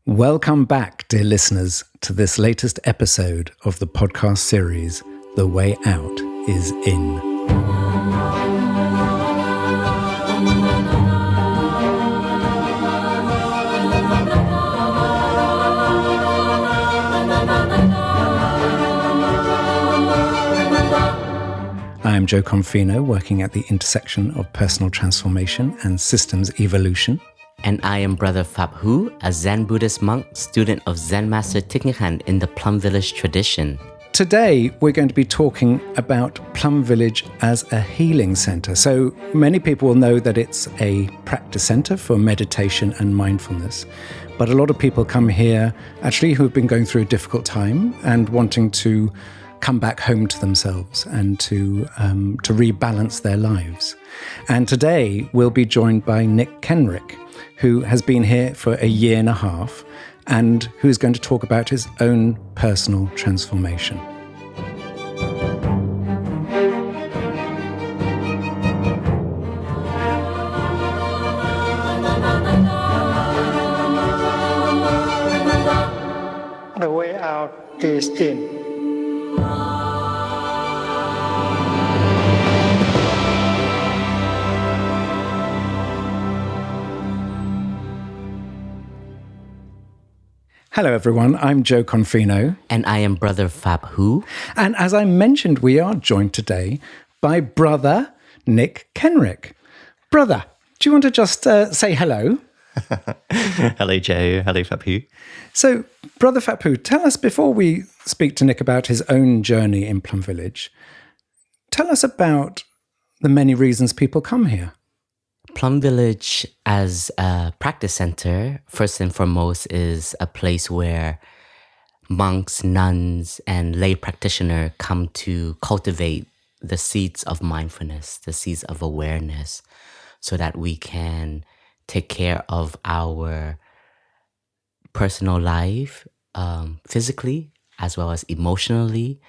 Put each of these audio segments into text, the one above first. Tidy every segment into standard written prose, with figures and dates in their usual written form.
Welcome back, dear listeners, to this latest episode of the podcast series, The Way Out is In. I am Jo Confino, working at the intersection of personal transformation and systems evolution. And I am Brother Phap Huu, a Zen Buddhist monk, student of Zen Master Thich in the Plum Village tradition. Today, we're going to be talking about Plum Village as a healing center. So many people will know that it's a practice center for meditation and mindfulness. But a lot of people come here actually who've been going through a difficult time and wanting to come back home to themselves and to rebalance their lives. And today, we'll be joined by Nick Kenrick, who has been here for a year and a half and who is going to talk about his own personal transformation. The way out is in. Hello everyone, I'm Jo Confino. And I am Brother Phap Huu. And as I mentioned, we are joined today by Brother Nick Kenrick. Brother, do you want to just say hello? Hello, Jo. Hello, Phap Huu. So, Brother Phap Huu, tell us, before we speak to Nick about his own journey in Plum Village, tell us about the many reasons people come here. Plum Village as a practice center, first and foremost, is a place where monks, nuns, and lay practitioner come to cultivate the seeds of mindfulness, the seeds of awareness, so that we can take care of our personal life, physically as well as emotionally.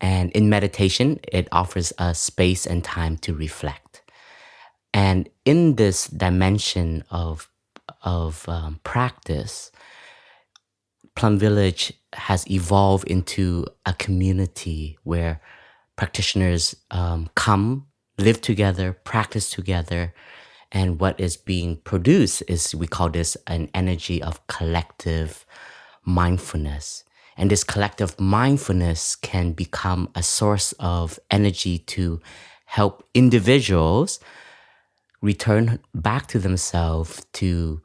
And in meditation, it offers us space and time to reflect. And in this dimension of practice, Plum Village has evolved into a community where practitioners come, live together, practice together, and what is being produced is, we call this an energy of collective mindfulness. And this collective mindfulness can become a source of energy to help individuals return back to themselves, to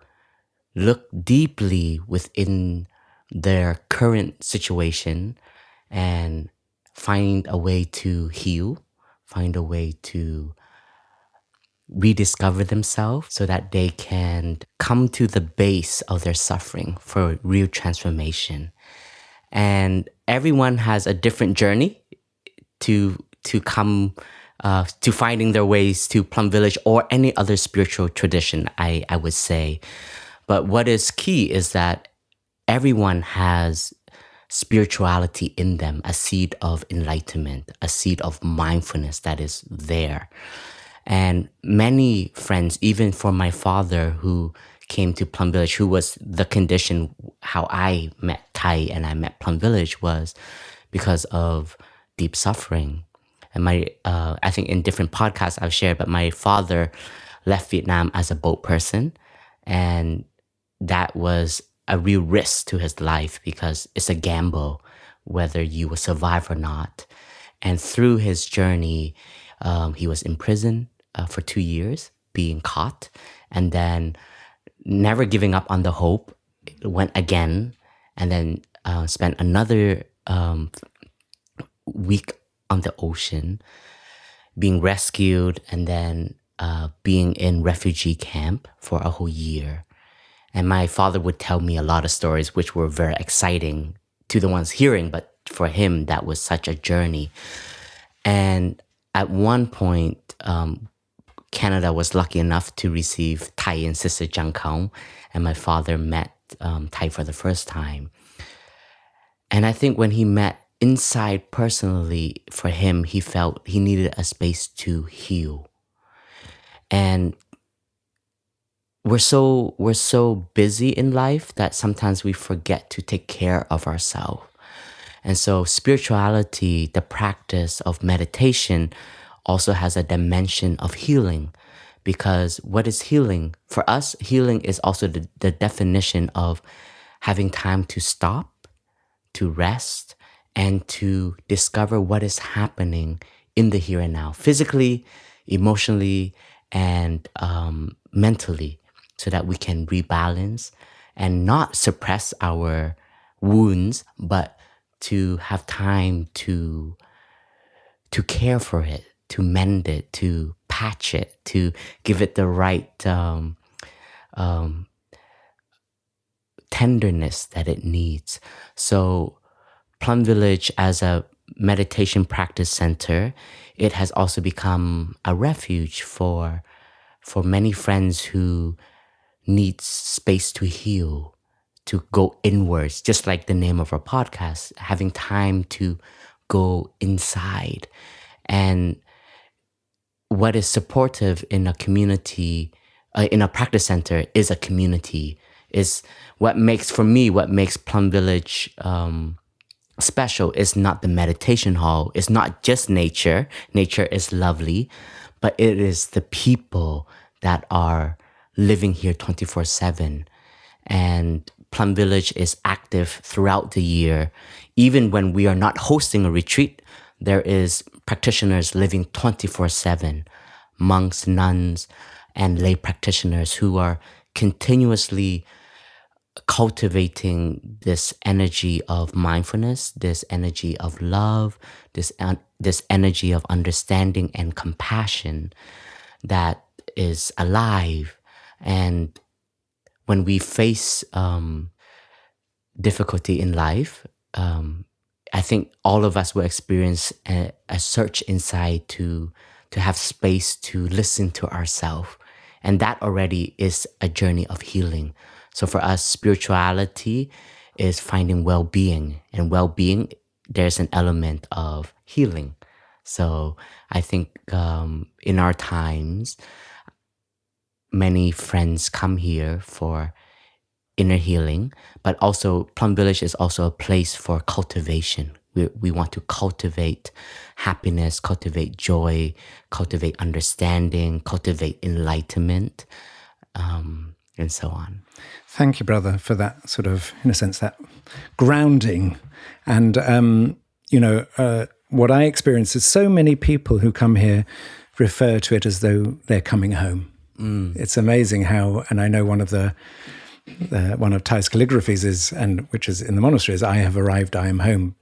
look deeply within their current situation and find a way to heal, find a way to rediscover themselves so that they can come to the base of their suffering for real transformation. And everyone has a different journey to come to finding their ways to Plum Village or any other spiritual tradition, I would say. But what is key is that everyone has spirituality in them, a seed of enlightenment, a seed of mindfulness that is there. And many friends, even for my father who came to Plum Village, who was the condition how I met Thay and I met Plum Village, was because of deep suffering. And I think in different podcasts I've shared, but my father left Vietnam as a boat person. And that was a real risk to his life because it's a gamble whether you will survive or not. And through his journey, he was in prison for 2 years, being caught, and then never giving up on the hope, went again, and then spent another week on the ocean, being rescued, and then being in refugee camp for a whole year. And my father would tell me a lot of stories which were very exciting to the ones hearing, but for him, that was such a journey. And at one point, Canada was lucky enough to receive Thay and Sister Jang Kong, and my father met Thay for the first time. And I think when he met inside personally, for him, he felt he needed a space to heal. And we're so busy in life that sometimes we forget to take care of ourselves. And so spirituality, the practice of meditation, also has a dimension of healing. Because what is healing? For us, healing is also the definition of having time to stop, to rest, and to discover what is happening in the here and now, physically, emotionally, and mentally, so that we can rebalance and not suppress our wounds, but to have time to care for it, to mend it, to patch it, to give it the right tenderness that it needs. So Plum Village, as a meditation practice center, it has also become a refuge for many friends who need space to heal, to go inwards, just like the name of our podcast, having time to go inside. And what is supportive in a community, in a practice center, is a community, is what makes Plum Village special is not the meditation hall. It's not just nature. Nature is lovely, but it is the people that are living here 24/7. And Plum Village is active throughout the year. Even when we are not hosting a retreat, there is practitioners living 24/7, monks, nuns, and lay practitioners who are continuously cultivating this energy of mindfulness, this energy of love, this energy of understanding and compassion that is alive. And when we face difficulty in life, I think all of us will experience a search inside to have space to listen to ourselves. And that already is a journey of healing. So for us, spirituality is finding well-being. And well-being, there's an element of healing. So I think in our times, many friends come here for inner healing, but also Plum Village is also a place for cultivation. We want to cultivate happiness, cultivate joy, cultivate understanding, cultivate enlightenment, and so on. Thank you, brother, for that sort of, in a sense, that grounding. And, what I experience is so many people who come here refer to it as though they're coming home. It's amazing how, and I know one of Thay's calligraphies is, and which is in the monastery, is "I have arrived, I am home."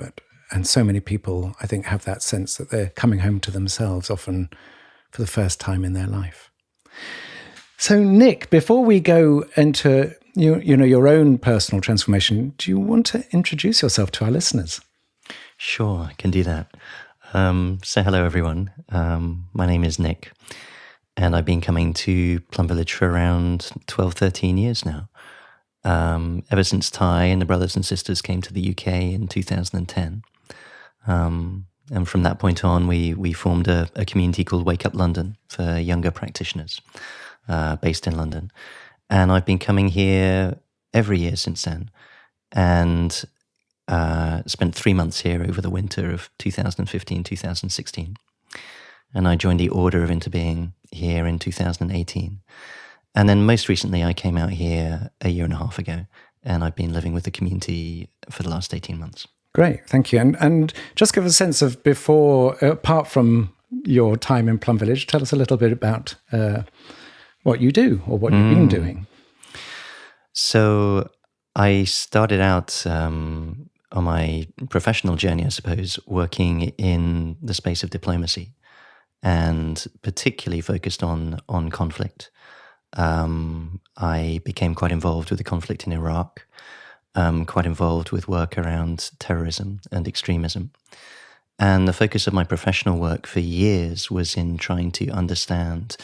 And so many people, I think, have that sense that they're coming home to themselves, often for the first time in their life. So, Nick, before we go into your own personal transformation, do you want to introduce yourself to our listeners? Sure, I can do that. So hello, everyone. My name is Nick, and I've been coming to Plum Village for around 12, 13 years now. Ever since Thay and the brothers and sisters came to the UK in 2010. And from that point on, we formed a community called Wake Up London for younger practitioners based in London. And I've been coming here every year since then, and spent 3 months here over the winter of 2015, 2016. And I joined the Order of Interbeing here in 2018. And then most recently, I came out here a year and a half ago, and I've been living with the community for the last 18 months. Great, thank you. And just give us a sense of before, apart from your time in Plum Village, tell us a little bit about what you do or what you've been doing. So I started out on my professional journey, I suppose, working in the space of diplomacy, and particularly focused on conflict. I became quite involved with the conflict in Iraq, quite involved with work around terrorism and extremism. And the focus of my professional work for years was in trying to understand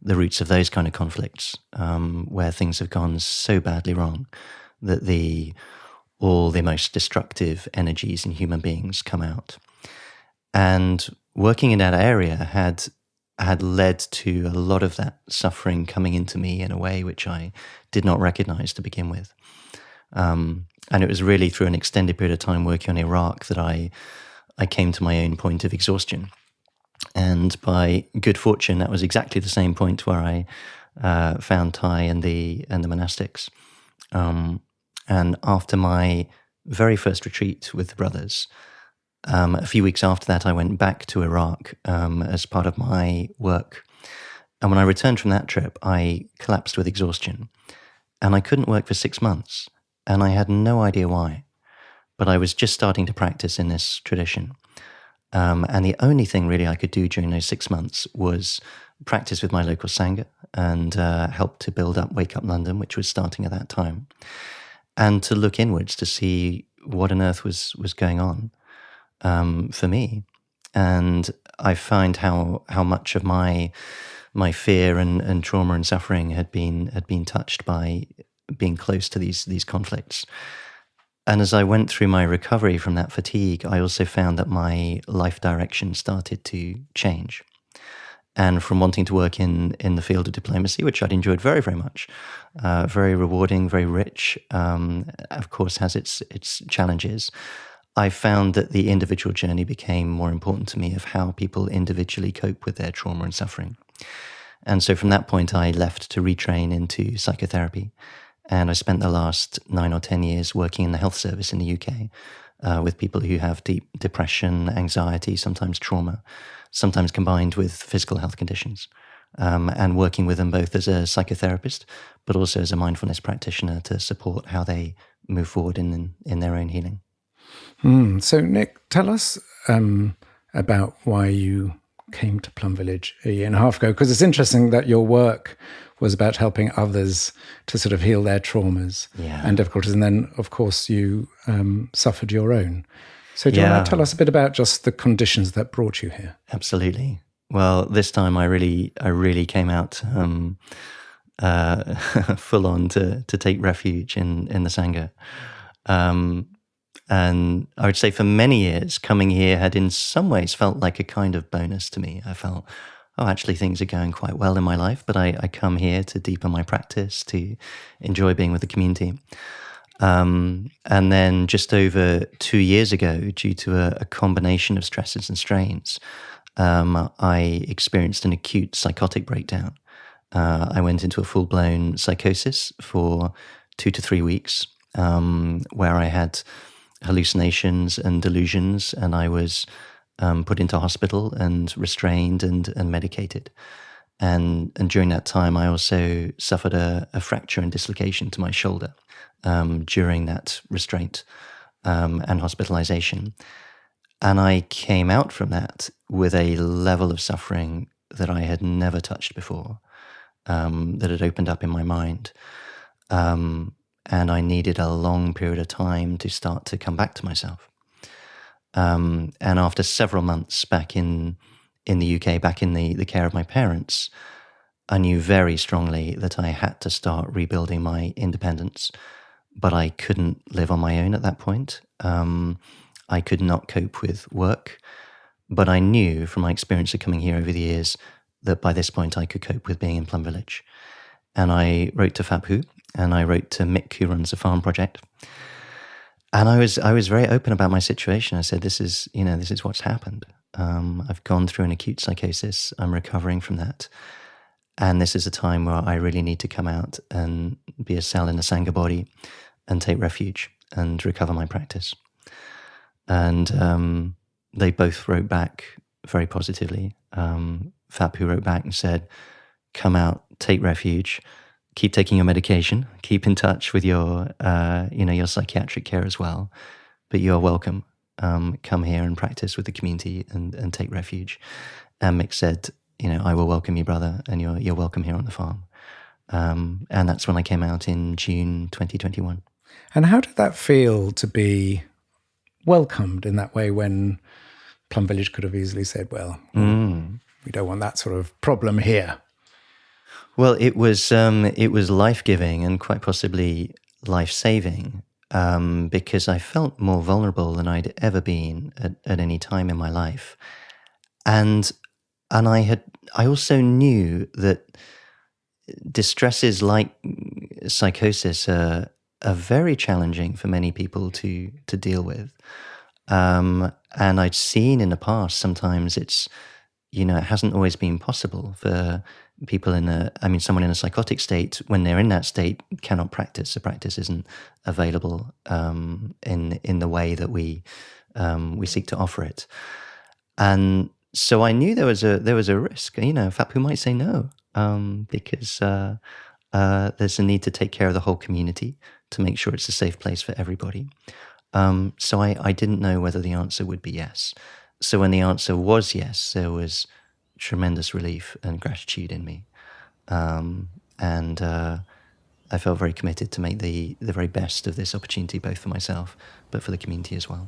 the roots of those kind of conflicts, where things have gone so badly wrong that all the most destructive energies in human beings come out. And working in that area had had led to a lot of that suffering coming into me in a way which I did not recognize to begin with. And it was really through an extended period of time working on Iraq that I came to my own point of exhaustion. And by good fortune, that was exactly the same point where I found Thay and the monastics. And after my very first retreat with the brothers, a few weeks after that, I went back to Iraq as part of my work. And when I returned from that trip, I collapsed with exhaustion. And I couldn't work for 6 months. And I had no idea why. But I was just starting to practice in this tradition. And the only thing really I could do during those 6 months was practice with my local Sangha and help to build up Wake Up London, which was starting at that time. And to look inwards to see what on earth was going on for me. And I find how much of my fear and trauma and suffering had been touched by being close to these conflicts. And as I went through my recovery from that fatigue, I also found that my life direction started to change. And from wanting to work in the field of diplomacy, which I'd enjoyed very, very much, very rewarding, very rich, of course has its challenges, I found that the individual journey became more important to me of how people individually cope with their trauma and suffering. And so from that point, I left to retrain into psychotherapy. And I spent the last 9 or 10 years working in the health service in the UK with people who have deep depression, anxiety, sometimes trauma, sometimes combined with physical health conditions, and working with them both as a psychotherapist, but also as a mindfulness practitioner to support how they move forward in their own healing. So, Nick, tell us about why you came to Plum Village a year and a half ago, because it's interesting that your work was about helping others to sort of heal their traumas and difficulties. And then, of course, you suffered your own. So do you want to tell us a bit about just the conditions that brought you here? Absolutely. Well, this time I really came out full on to take refuge in the Sangha. And I would say for many years, coming here had in some ways felt like a kind of bonus to me. I felt, actually things are going quite well in my life, but I come here to deepen my practice, to enjoy being with the community. And then just over 2 years ago, due to a combination of stresses and strains, I experienced an acute psychotic breakdown. I went into a full-blown psychosis for 2 to 3 weeks, where I had hallucinations and delusions, and I was put into hospital and restrained and medicated. And during that time, I also suffered a fracture and dislocation to my shoulder during that restraint and hospitalization. And I came out from that with a level of suffering that I had never touched before, that had opened up in my mind. And I needed a long period of time to start to come back to myself. And after several months back in the UK, back in the care of my parents, I knew very strongly that I had to start rebuilding my independence, but I couldn't live on my own at that point. I could not cope with work, but I knew from my experience of coming here over the years that by this point I could cope with being in Plum Village. And I wrote to Phap Huu, and I wrote to Mick, who runs the farm project. And I was very open about my situation. I said, this is what's happened. I've gone through an acute psychosis. I'm recovering from that. And this is a time where I really need to come out and be a cell in the Sangha body and take refuge and recover my practice. And they both wrote back very positively. Phap Huu wrote back and said, come out, take refuge, keep taking your medication, keep in touch with your psychiatric care as well. But you are welcome. Come here and practice with the community and take refuge. And Mick said, I will welcome you, brother, and you're welcome here on the farm. And that's when I came out in June 2021. And how did that feel to be welcomed in that way when Plum Village could have easily said, well, we don't want that sort of problem here? Well, it was life-giving and quite possibly life-saving because I felt more vulnerable than I'd ever been at any time in my life. And and I also knew that distresses like psychosis are very challenging for many people to deal with. And I'd seen in the past, sometimes it's, it hasn't always been possible for people someone in a psychotic state, when they're in that state, cannot practice. The practice isn't available in the way that we seek to offer it. And so I knew there was a risk. Phap Huu might say no, because there's a need to take care of the whole community to make sure it's a safe place for everybody. So I didn't know whether the answer would be yes. So when the answer was yes, there was tremendous relief and gratitude in me. And I felt very committed to make the very best of this opportunity, both for myself, but for the community as well.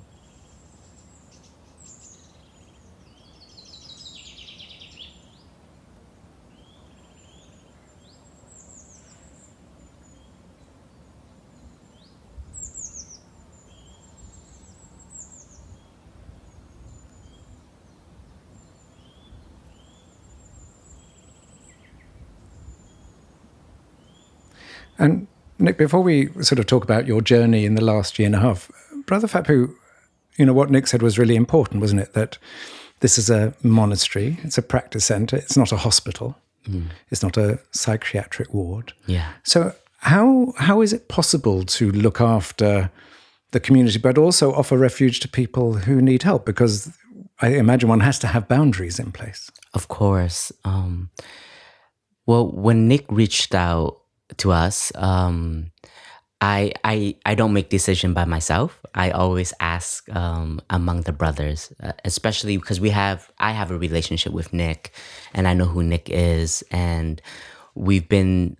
And Nick, before we sort of talk about your journey in the last year and a half, Brother Phap Huu, what Nick said was really important, wasn't it? That this is a monastery, it's a practice center, it's not a hospital, it's not a psychiatric ward. Yeah. So how is it possible to look after the community, but also offer refuge to people who need help? Because I imagine one has to have boundaries in place. Of course. Well, when Nick reached out to us, I don't make decision by myself. I always ask among the brothers, especially because I have a relationship with Nick, and I know who Nick is, and we've been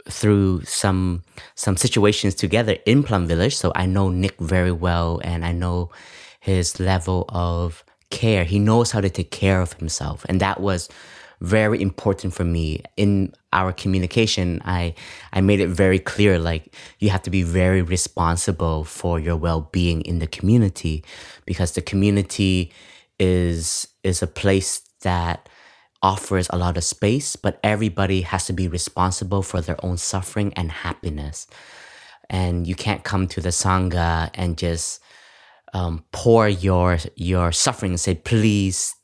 through some situations together in Plum Village, so I know Nick very well, and I know his level of care. He knows how to take care of himself, and that was very important for me. In our communication, I made it very clear, like, you have to be very responsible for your well-being in the community, because the community is a place that offers a lot of space, but everybody has to be responsible for their own suffering and happiness. And you can't come to the Sangha and just pour your suffering and say, please,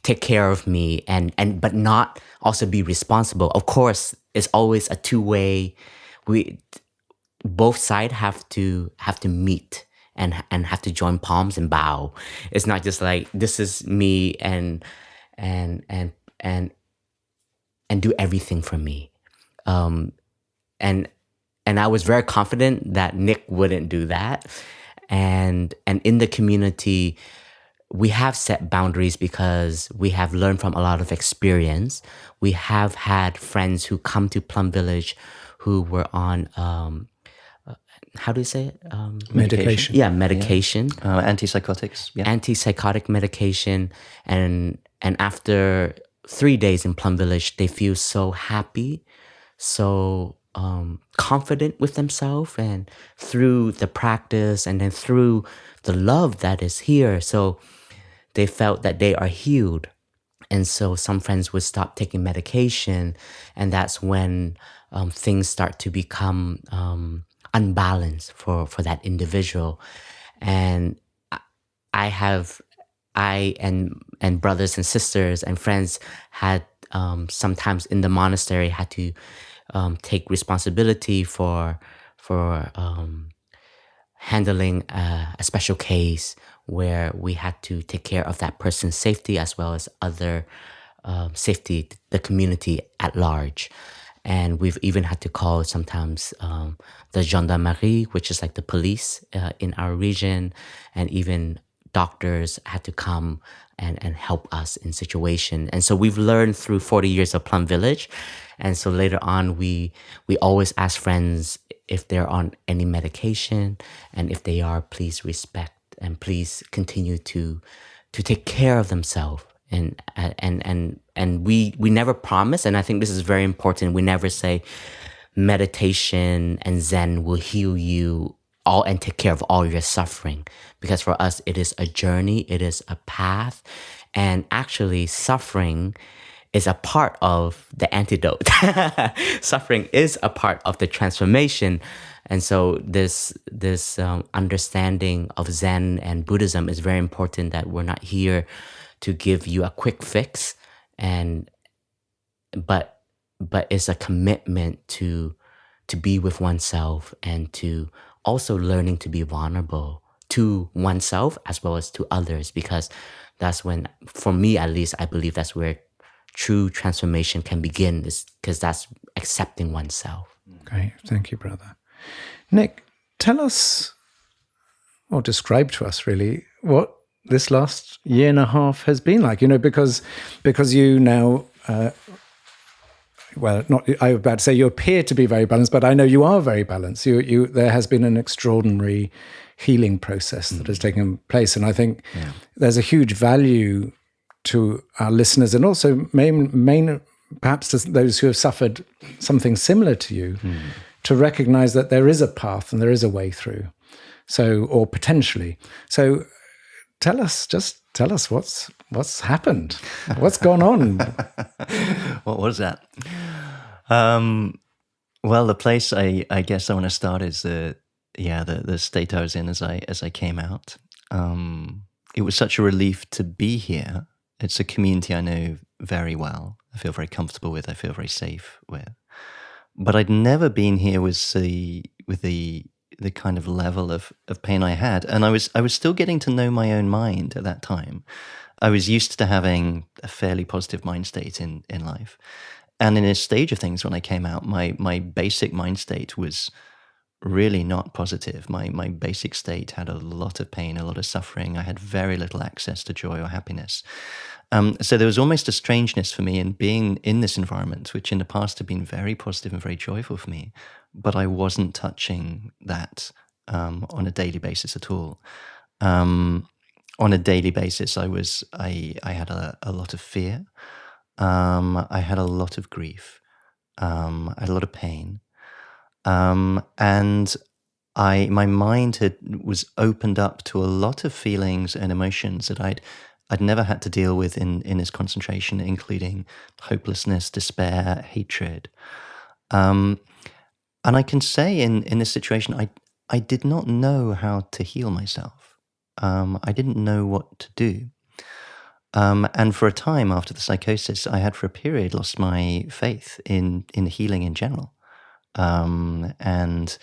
take care of me, but not also be responsible. Of course, it's always a two-way. Both sides have to meet and have to join palms and bow. It's not just like, this is me and do everything for me. And I was very confident that Nick wouldn't do that. And in the community, we have set boundaries because we have learned from a lot of experience. We have had friends who come to Plum Village who were on, how do you say it? Medication. Yeah, medication. Yeah. Antipsychotics. Yeah. Antipsychotic medication. And after 3 days in Plum Village, they feel so happy, so confident with themselves, and through the practice and then through the love that is here. So they felt that they are healed. And so some friends would stop taking medication, and that's when things start to become unbalanced for that individual. And I and brothers and sisters and friends had sometimes in the monastery had to take responsibility for handling a special case where we had to take care of that person's safety as well as other safety, the community at large. And we've even had to call sometimes the gendarmerie, which is like the police in our region, and even doctors had to come and help us in situation. And so we've learned through 40 years of Plum Village. And so later on, we always ask friends if they're on any medication, and if they are, please respect and please continue to take care of themselves. And we never promise, and I think this is very important, we never say meditation and Zen will heal you all and take care of all your suffering. Because for us, it is a journey, it is a path, And actually, suffering is a part of the antidote. Suffering is a part of the transformation. And so this understanding of Zen and Buddhism is very important, that we're not here to give you a quick fix, but it's a commitment to be with oneself, and to also learning to be vulnerable to oneself as well as to others, because that's when, for me at least, I believe that's where true transformation can begin, is because that's accepting oneself. Great. Thank you, brother. Nick, tell us, or describe to us really, what this last year and a half has been like, because you now, well, not, I was about to say you appear to be very balanced, but I know you are very balanced. There has been an extraordinary healing process that has taken place. And I think there's a huge value to our listeners, and also perhaps to those who have suffered something similar to you, to recognize that there is a path and there is a way through. So, or potentially. So tell us what's happened, what's gone on. What was that? Well, the place I guess I want to start is the state I was in as I came out. It was such a relief to be here. It's a community I know very well. I feel very comfortable with. I feel very safe with. But I'd never been here with the kind of level of pain I had, and I was still getting to know my own mind at that time. I was used to having a fairly positive mind state in life, and in a stage of things when I came out, my basic mind state was really not positive. My basic state had a lot of pain, a lot of suffering. I had very little access to joy or happiness. So there was almost a strangeness for me in being in this environment, which in the past had been very positive and very joyful for me, but I wasn't touching that on a daily basis at all. On a daily basis, I had a lot of fear. I had a lot of grief. I had a lot of pain. And my mind was opened up to a lot of feelings and emotions that I'd never had to deal with in this concentration, including hopelessness, despair, hatred. And I can say in this situation, I did not know how to heal myself. I didn't know what to do. And for a time after the psychosis, I had for a period lost my faith in healing in general. And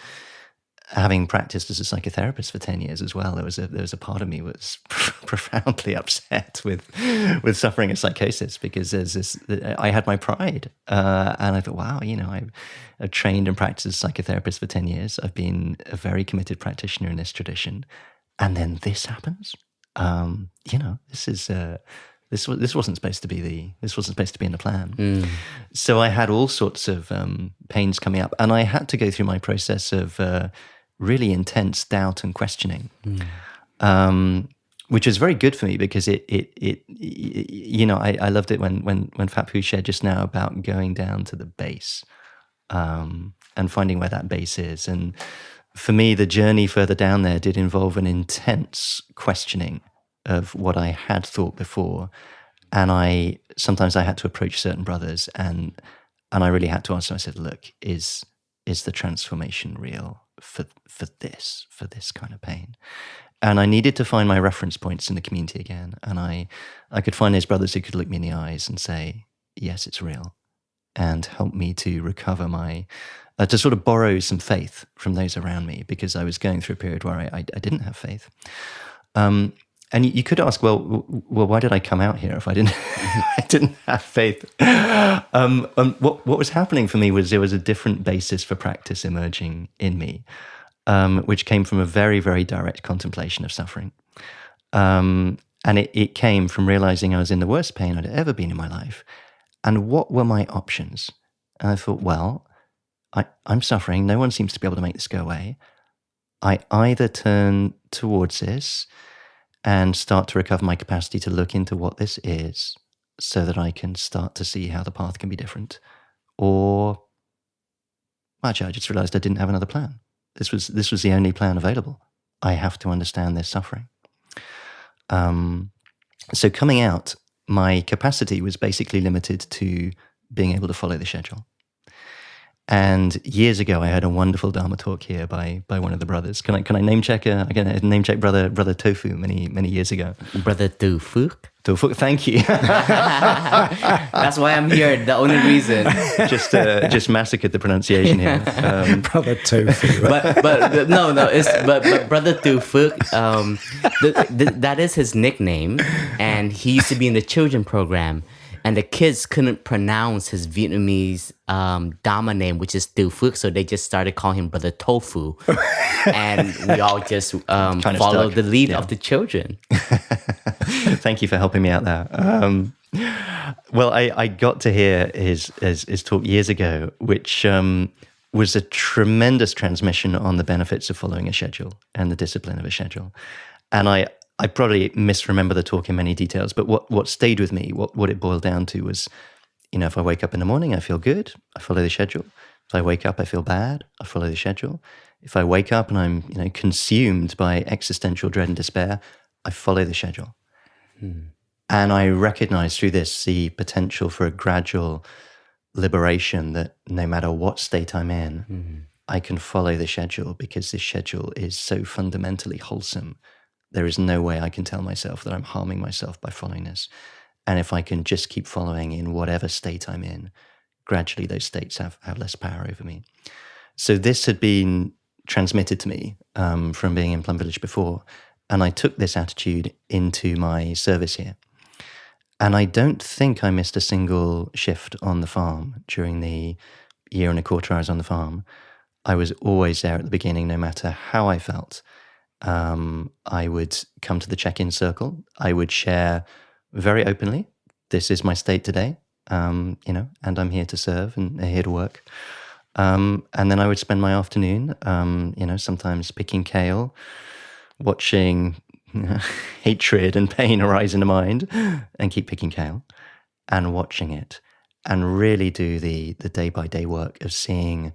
having practiced as a psychotherapist for 10 years as well, there was a part of me that was profoundly upset with suffering a psychosis, because I had my pride, and I thought, wow, I've trained and practiced as a psychotherapist for 10 years. I've been a very committed practitioner in this tradition, and then this happens. This wasn't supposed to be in the plan. So I had all sorts of pains coming up, and I had to go through my process of really intense doubt and questioning, which was very good for me, because I loved it when Phap Huu shared just now about going down to the base and finding where that base is. And for me, the journey further down there did involve an intense questioning of what I had thought before, and sometimes I had to approach certain brothers, and I really had to ask them. I said, "Look, is the transformation real for this kind of pain?" And I needed to find my reference points in the community again, and I could find those brothers who could look me in the eyes and say, "Yes, it's real," and help me to recover to sort of borrow some faith from those around me, because I was going through a period where I didn't have faith. And you could ask, well, why did I come out here if I didn't have faith? What was happening for me was there was a different basis for practice emerging in me, which came from a very, very direct contemplation of suffering. And it came from realizing I was in the worst pain I'd ever been in my life. And what were my options? And I thought, well, I'm suffering. No one seems to be able to make this go away. I either turn towards this and start to recover my capacity to look into what this is, so that I can start to see how the path can be different. Or, actually, I just realized I didn't have another plan. This was the only plan available. I have to understand this suffering. So coming out, my capacity was basically limited to being able to follow the schedule. And years ago, I heard a wonderful Dharma talk here by one of the brothers. Can I name check? I name check Brother Tofu many years ago. Brother Tofu. Tofu, thank you. That's why I'm here. The only reason. Just massacred the pronunciation here. Brother Tofu. but Brother Tofu, that is his nickname, and he used to be in the children program. And the kids couldn't pronounce his Vietnamese Dharma name, which is Tu Phuc, so they just started calling him Brother Tofu. And we all just followed the lead of the children. Thank you for helping me out there. Well, I got to hear his talk years ago, which was a tremendous transmission on the benefits of following a schedule and the discipline of a schedule. And I probably misremember the talk in many details, but what stayed with me, what it boiled down to was, if I wake up in the morning, I feel good, I follow the schedule. If I wake up, I feel bad, I follow the schedule. If I wake up and I'm, consumed by existential dread and despair, I follow the schedule. And I recognize through this the potential for a gradual liberation that no matter what state I'm in, I can follow the schedule because this schedule is so fundamentally wholesome. There is no way I can tell myself that I'm harming myself by following this. And if I can just keep following in whatever state I'm in, gradually those states have less power over me. So this had been transmitted to me from being in Plum Village before. And I took this attitude into my service here. And I don't think I missed a single shift on the farm during the year and a quarter I was on the farm. I was always there at the beginning, no matter how I felt. I would come to the check-in circle. I would share very openly, this is my state today, and I'm here to serve and here to work. And then I would spend my afternoon, sometimes picking kale, watching hatred and pain arise in the mind, and keep picking kale and watching it, and really do the day-by-day work of seeing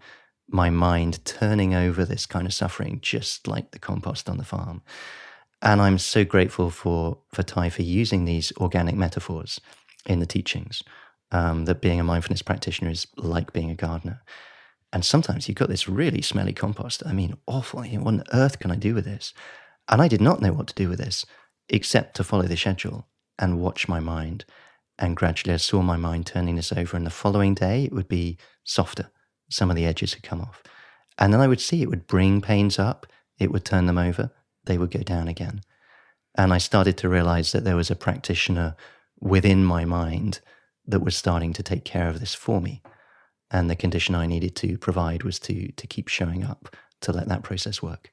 my mind turning over this kind of suffering, just like the compost on the farm. And I'm so grateful for Thay for using these organic metaphors in the teachings, that being a mindfulness practitioner is like being a gardener. And sometimes you've got this really smelly compost. I mean, awful. What on earth can I do with this? And I did not know what to do with this, except to follow the schedule and watch my mind. And gradually I saw my mind turning this over. And the following day, it would be softer. Some of the edges had come off. And then I would see it would bring pains up, it would turn them over, they would go down again. And I started to realize that there was a practitioner within my mind that was starting to take care of this for me. And the condition I needed to provide was to keep showing up, to let that process work.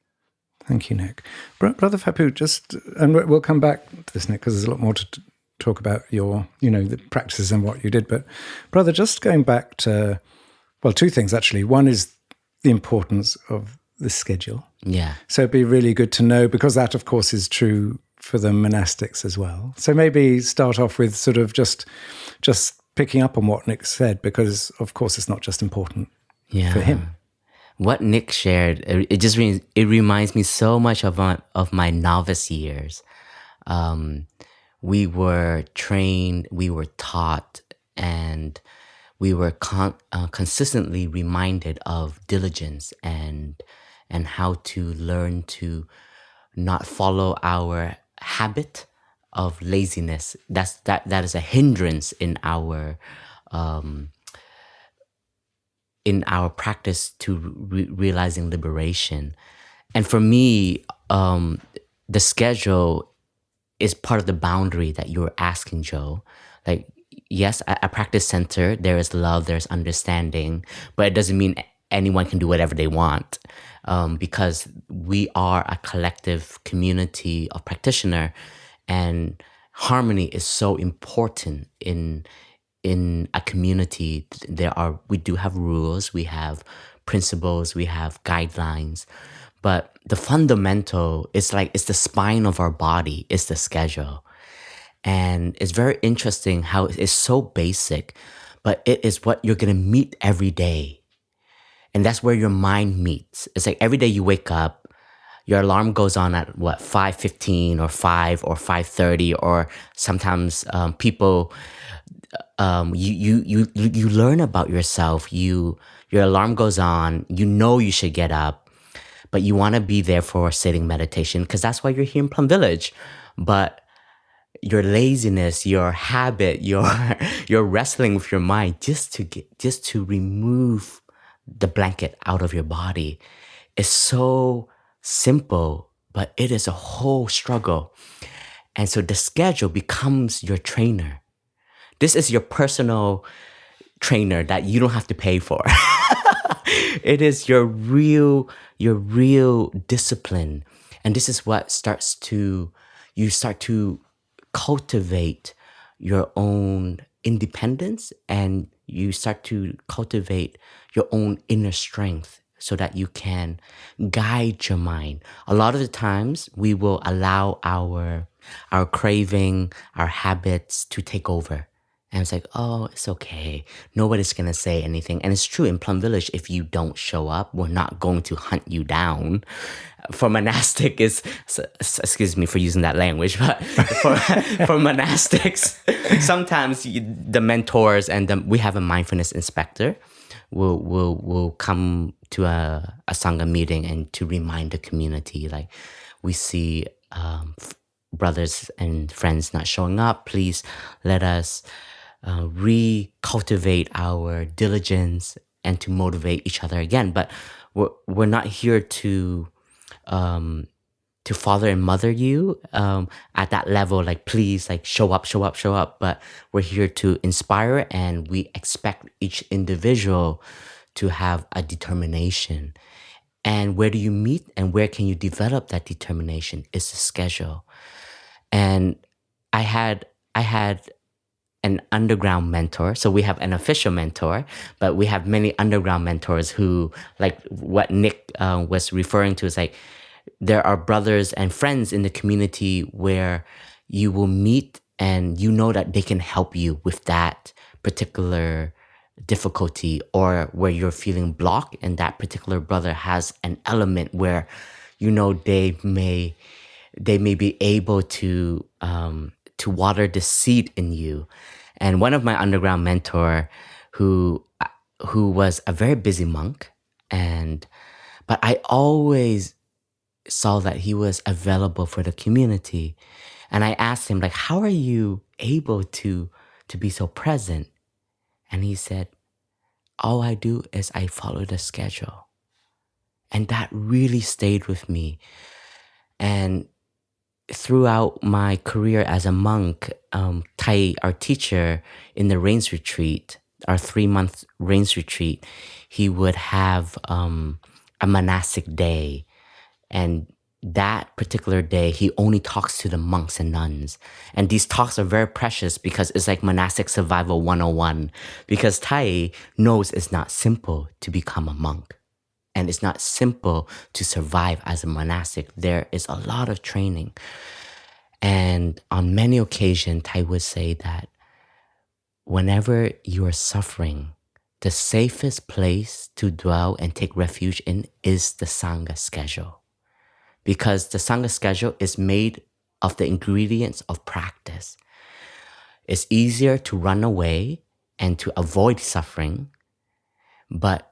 Thank you, Nick. Brother Phap Huu, and we'll come back to this, Nick, because there's a lot more to talk about your, the practices and what you did. But brother, just going back to, well, two things, actually. One is the importance of the schedule. Yeah. So it'd be really good to know, because that, of course, is true for the monastics as well. So maybe start off with sort of just picking up on what Nick said, because, of course, it's not just important for him. What Nick shared, it reminds me so much of my novice years. We were trained, we were taught, and we were consistently reminded of diligence and how to learn to not follow our habit of laziness. That is a hindrance in our practice to realizing liberation. And for me, the schedule is part of the boundary that you're asking, Jo. Like, yes, a practice center, there is love, there's understanding, but it doesn't mean anyone can do whatever they want, because we are a collective community of practitioner, and harmony is so important in a community. We do have rules, we have principles, we have guidelines, but the fundamental is it's the spine of our body, it's the schedule. And it's very interesting how it's so basic, but it is what you're going to meet every day. And that's where your mind meets. It's like every day you wake up, your alarm goes on at 5:15 or 5 or 5:30, or sometimes people you learn about yourself. Your alarm goes on. You know you should get up, but you want to be there for sitting meditation because that's why you're here in Plum Village. But your laziness, your habit, your wrestling with your mind just to remove the blanket out of your body is so simple, but it is a whole struggle. And so the schedule becomes your trainer. This is your personal trainer that you don't have to pay for. It is your real discipline. And this is what you start to cultivate your own independence, and you start to cultivate your own inner strength so that you can guide your mind. A lot of the times we will allow our craving, our habits to take over. And it's like, oh, it's okay. Nobody's going to say anything. And it's true, in Plum Village, if you don't show up, we're not going to hunt you down. For monastic is, excuse me for using that language, but for monastics, sometimes the mentors and we have a mindfulness inspector will come to a Sangha meeting and to remind the community, like, we see brothers and friends not showing up. Please let us recultivate our diligence and to motivate each other again. But we're not here to father and mother you at that level, like, please, like, show up. But we're here to inspire, and we expect each individual to have a determination. And where do you meet and where can you develop that determination is the schedule. And I had an underground mentor. So we have an official mentor, but we have many underground mentors who, like what Nick was referring to, is like, there are brothers and friends in the community where you will meet and you know that they can help you with that particular difficulty, or where you're feeling blocked and that particular brother has an element where you know they may be able to water the seed in you. And one of my underground mentor who was a very busy monk, but I always saw that he was available for the community. And I asked him, like, how are you able to be so present? And he said, all I do is I follow the schedule. And that really stayed with me. And throughout my career as a monk, Thay, our teacher in the rains retreat, our 3-month rains retreat, he would have a monastic day. And that particular day, he only talks to the monks and nuns. And these talks are very precious because it's like monastic survival 101. Because Thay knows it's not simple to become a monk. And it's not simple to survive as a monastic. There is a lot of training. And on many occasions, Thay would say that whenever you are suffering, the safest place to dwell and take refuge in is the Sangha schedule. Because the Sangha schedule is made of the ingredients of practice. It's easier to run away and to avoid suffering, but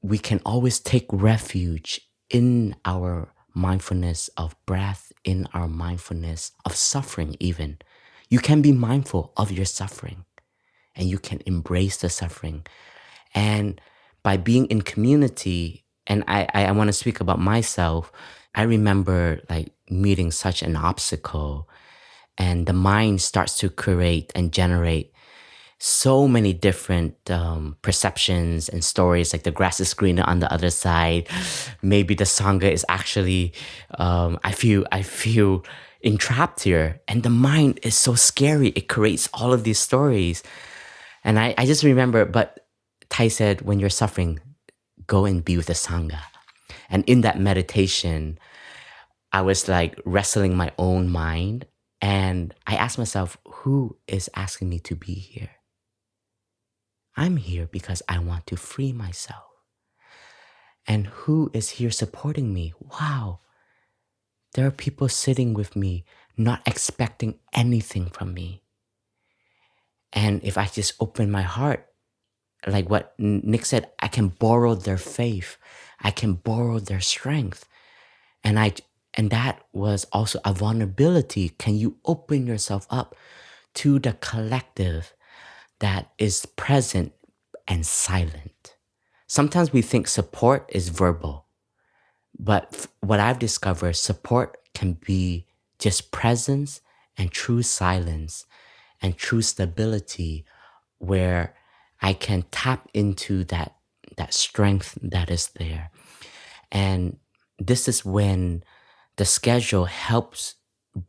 we can always take refuge in our mindfulness of breath, in our mindfulness of suffering even. You can be mindful of your suffering and you can embrace the suffering. And by being in community, and I want to speak about myself, I remember like meeting such an obstacle, and the mind starts to create and generate so many different perceptions and stories, like the grass is greener on the other side. Maybe the Sangha is actually, I feel entrapped here. And the mind is so scary. It creates all of these stories. And I just remember, but Thay said, when you're suffering, go and be with the Sangha. And in that meditation, I was like wrestling my own mind. And I asked myself, who is asking me to be here? I'm here because I want to free myself. And who is here supporting me? Wow, there are people sitting with me, not expecting anything from me. And if I just open my heart, like what Nick said, I can borrow their faith. I can borrow their strength. And that was also a vulnerability. Can you open yourself up to the collective that is present and silent? Sometimes we think support is verbal, but what I've discovered, support can be just presence and true silence and true stability, where I can tap into that strength that is there. And this is when the schedule helps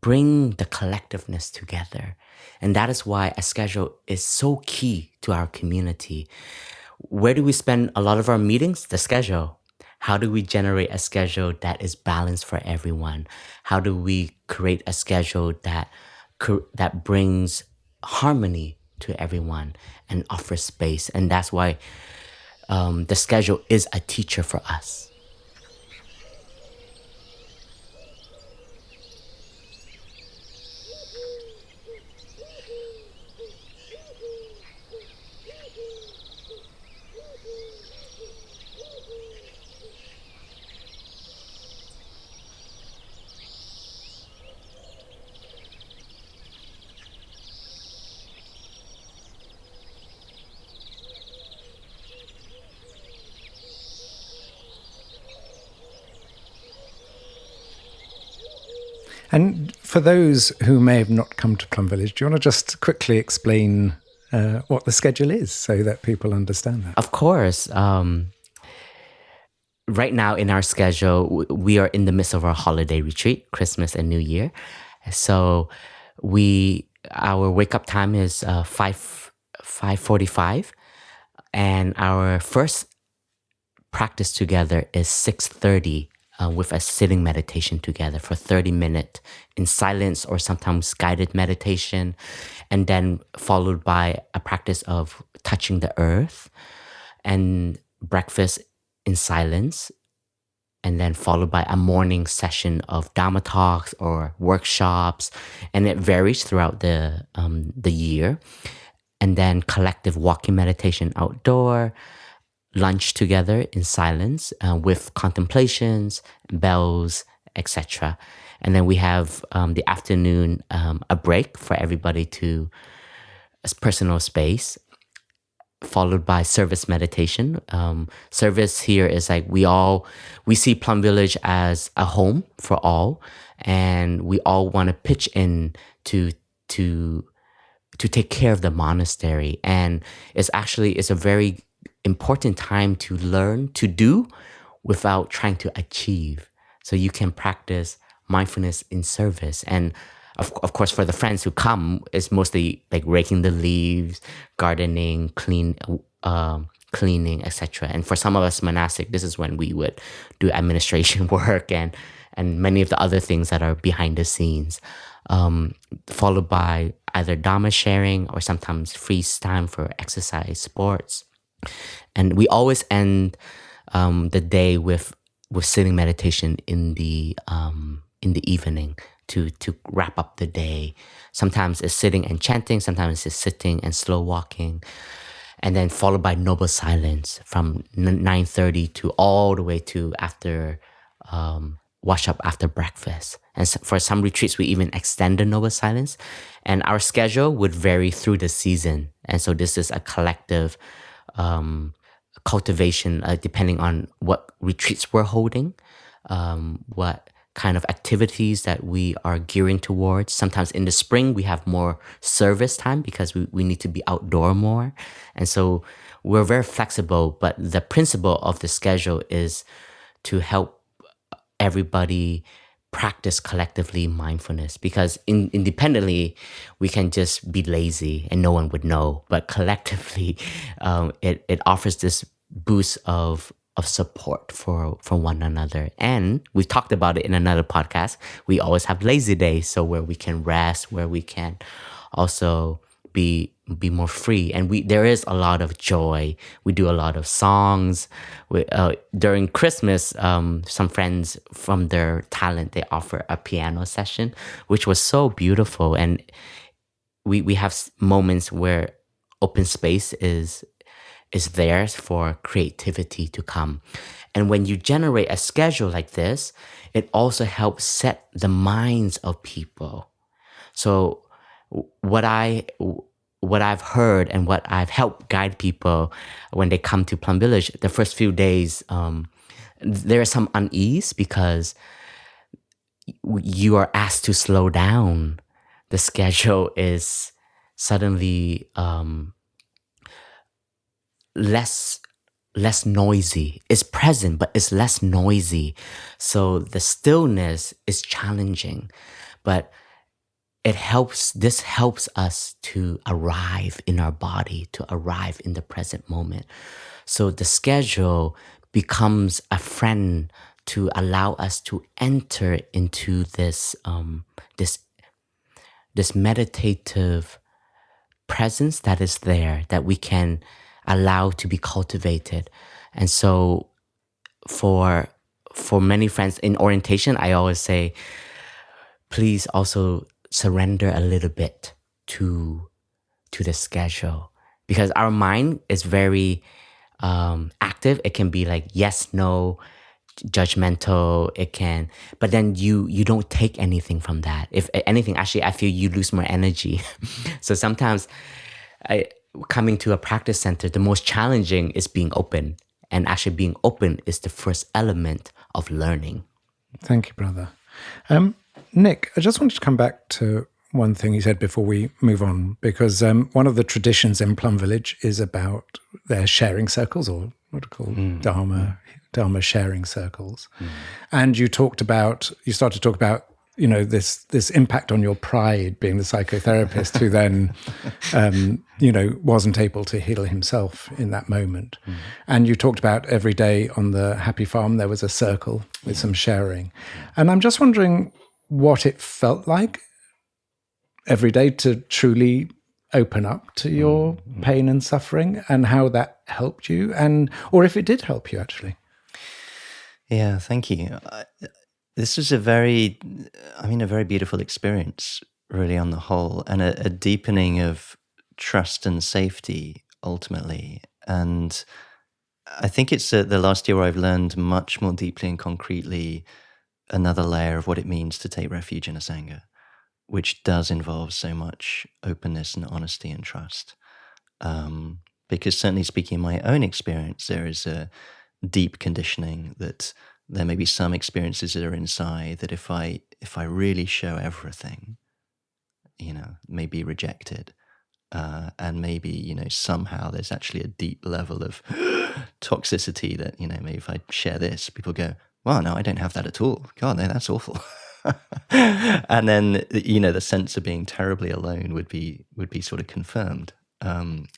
bring the collectiveness together. And that is why a schedule is so key to our community. Where do we spend a lot of our meetings? The schedule. How do we generate a schedule that is balanced for everyone? How do we create a schedule that brings harmony to everyone and offers space? And that's why the schedule is a teacher for us. And for those who may have not come to Plum Village, do you want to just quickly explain what the schedule is so that people understand that? Of course. Right now in our schedule, we are in the midst of our holiday retreat, Christmas and New Year. So our wake-up time is 5:45, and our first practice together is 6:30. With a sitting meditation together for 30 minutes in silence or sometimes guided meditation, and then followed by a practice of touching the earth and breakfast in silence, and then followed by a morning session of Dharma talks or workshops, and it varies throughout the year, and then collective walking meditation outdoor, lunch together in silence with contemplations, bells, etc. And then we have the afternoon, a break for everybody to personal space, followed by service meditation. Service here is like we see Plum Village as a home for all, and we all want to pitch in to take care of the monastery. And it's a very important time to learn to do without trying to achieve. So you can practice mindfulness in service. And of course, for the friends who come, it's mostly like raking the leaves, gardening, cleaning, etc. And for some of us monastic, this is when we would do administration work and many of the other things that are behind the scenes. Followed by either Dharma sharing or sometimes free time for exercise, sports. And we always end the day with sitting meditation in the evening to wrap up the day. Sometimes it's sitting and chanting, sometimes it's sitting and slow walking, and then followed by noble silence from 9:30 to all the way to after wash up after breakfast. And for some retreats, we even extend the noble silence. And our schedule would vary through the season. And so this is a collective cultivation depending on what retreats we're holding, what kind of activities that we are gearing towards. Sometimes in the spring, we have more service time because we need to be outdoor more. And so we're very flexible, but the principle of the schedule is to help everybody practice collectively mindfulness, because independently we can just be lazy and no one would know, but collectively it offers this boost of support for one another. And we've talked about it in another podcast. We always have lazy days, so where we can rest, where we can also be more free. And there is a lot of joy. We do a lot of songs. During Christmas, some friends from their talent, they offer a piano session, which was so beautiful. And we have moments where open space is there for creativity to come. And when you generate a schedule like this, it also helps set the minds of people. So what I've heard and what I've helped guide people when they come to Plum Village, the first few days, there is some unease because you are asked to slow down. The schedule is suddenly less noisy. It's present, but it's less noisy. So the stillness is challenging, but this helps us to arrive in our body, to arrive in the present moment. So the schedule becomes a friend to allow us to enter into this meditative presence that is there, that we can allow to be cultivated. And so for many friends in orientation, I always say, please also surrender a little bit to the schedule, because our mind is very active. It can be like yes, no, judgmental. But then you don't take anything from that. If anything, actually, I feel you lose more energy. So sometimes coming to a practice center, the most challenging is being open. And actually being open is the first element of learning. Thank you, brother. Nick, I just wanted to come back to one thing you said before we move on, because one of the traditions in Plum Village is about their sharing circles, or what are called Dharma sharing circles. And you started to talk about, this impact on your pride, being the psychotherapist who then, wasn't able to heal himself in that moment. And you talked about every day on the Happy Farm, there was a circle with some sharing. And I'm just wondering what it felt like every day to truly open up to your pain and suffering, and how that helped you, or if it did help you, actually. Yeah, thank you. This was a very beautiful experience, really, on the whole, and a deepening of trust and safety, ultimately. And I think it's the last year where I've learned much more deeply and concretely another layer of what it means to take refuge in a Sangha, which does involve so much openness and honesty and trust. Because certainly speaking in my own experience, there is a deep conditioning that there may be some experiences that are inside that if I really show everything, may be rejected. And maybe, somehow there's actually a deep level of toxicity that, maybe if I share this, people go, well, no, I don't have that at all. God, no, that's awful. And then, the sense of being terribly alone would be sort of confirmed.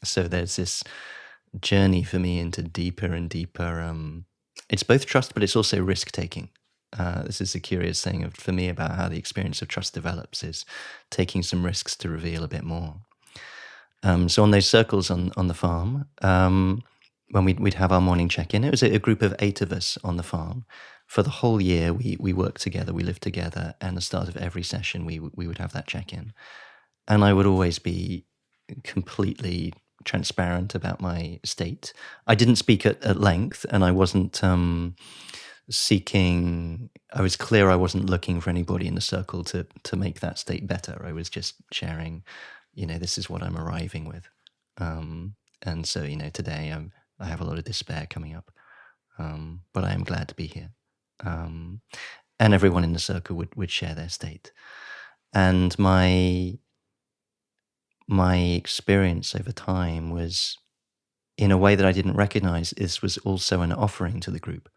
So there's this journey for me into deeper and deeper. It's both trust, but it's also risk-taking. This is a curious thing for me about how the experience of trust develops, is taking some risks to reveal a bit more. So on those circles on the farm, when we'd have our morning check-in, it was a group of 8 of us on the farm. For the whole year, we worked together, we lived together, and at the start of every session, we would have that check-in. And I would always be completely transparent about my state. I didn't speak at length, and I wasn't seeking. I was clear I wasn't looking for anybody in the circle to make that state better. I was just sharing, this is what I'm arriving with. And so, today I have a lot of despair coming up, but I am glad to be here. And everyone in the circle would share their state. And my experience over time was, in a way that I didn't recognize, this was also an offering to the group.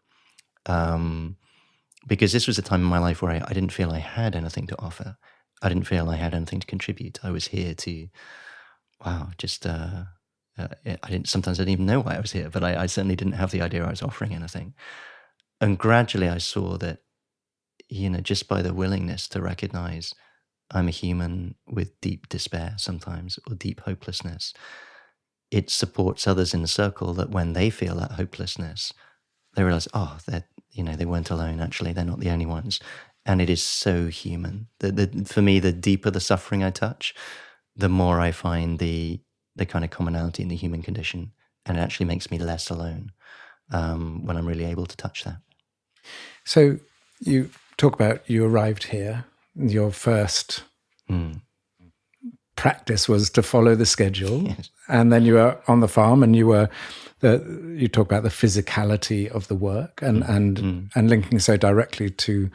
Because this was a time in my life where I didn't feel I had anything to offer. I didn't feel I had anything to contribute. I was here to, sometimes I didn't even know why I was here, but I certainly didn't have the idea I was offering anything. And gradually I saw that, just by the willingness to recognize I'm a human with deep despair sometimes, or deep hopelessness, it supports others in the circle that when they feel that hopelessness, they realize, they weren't alone. Actually, they're not the only ones. And it is so human. For me, the deeper the suffering I touch, the more I find the kind of commonality in the human condition. And it actually makes me less alone when I'm really able to touch that. So you talk about you arrived here. Your first practice was to follow the schedule. Yes. And then you were on the farm and you talk about the physicality of the work and linking so directly to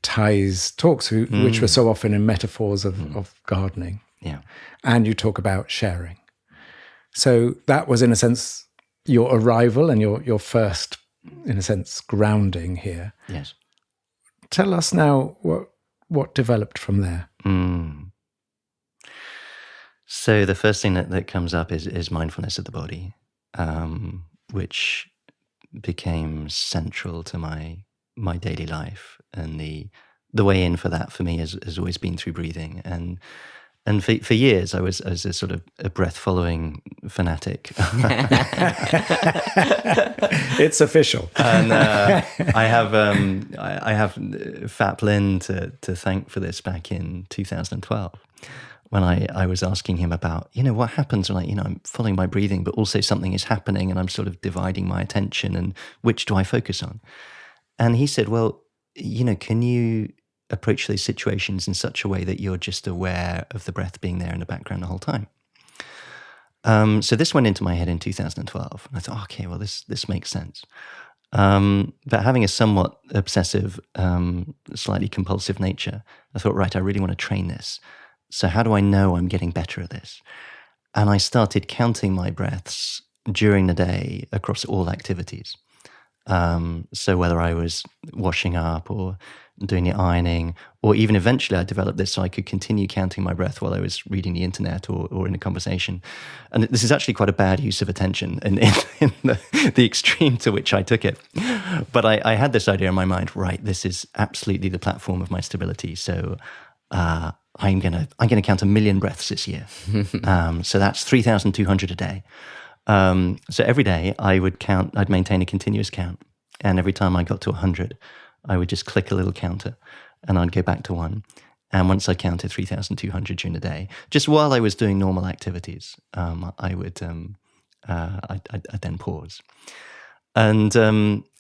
Thay's talks, which were so often in metaphors of gardening. Yeah. And you talk about sharing. So that was, in a sense, your arrival and your first, in a sense, grounding here. Yes. Tell us now what developed from there. So the first thing that comes up is mindfulness of the body, which became central to my daily life. And the way in for that for me has always been through breathing. And for years, I was a sort of a breath-following fanatic. It's official. And I have Phap Lin to thank for this back in 2012, when I was asking him about, what happens when I'm following my breathing, but also something is happening and I'm sort of dividing my attention, and which do I focus on? And he said, well, can you approach these situations in such a way that you're just aware of the breath being there in the background the whole time? So this went into my head in 2012. And I thought, okay, well, this makes sense. But having a somewhat obsessive, slightly compulsive nature, I thought, right, I really want to train this. So how do I know I'm getting better at this? And I started counting my breaths during the day across all activities. So whether I was washing up or doing the ironing, or even eventually I developed this so I could continue counting my breath while I was reading the internet or in a conversation. And this is actually quite a bad use of attention in the extreme to which I took it. But I had this idea in my mind, right, this is absolutely the platform of my stability. So I'm gonna count 1 million breaths this year. So that's 3,200 a day. So every day I'd maintain a continuous count. And every time I got to 100, I would just click a little counter and I'd go back to 1. And once I counted 3,200 during the day, just while I was doing normal activities, I'd then pause. And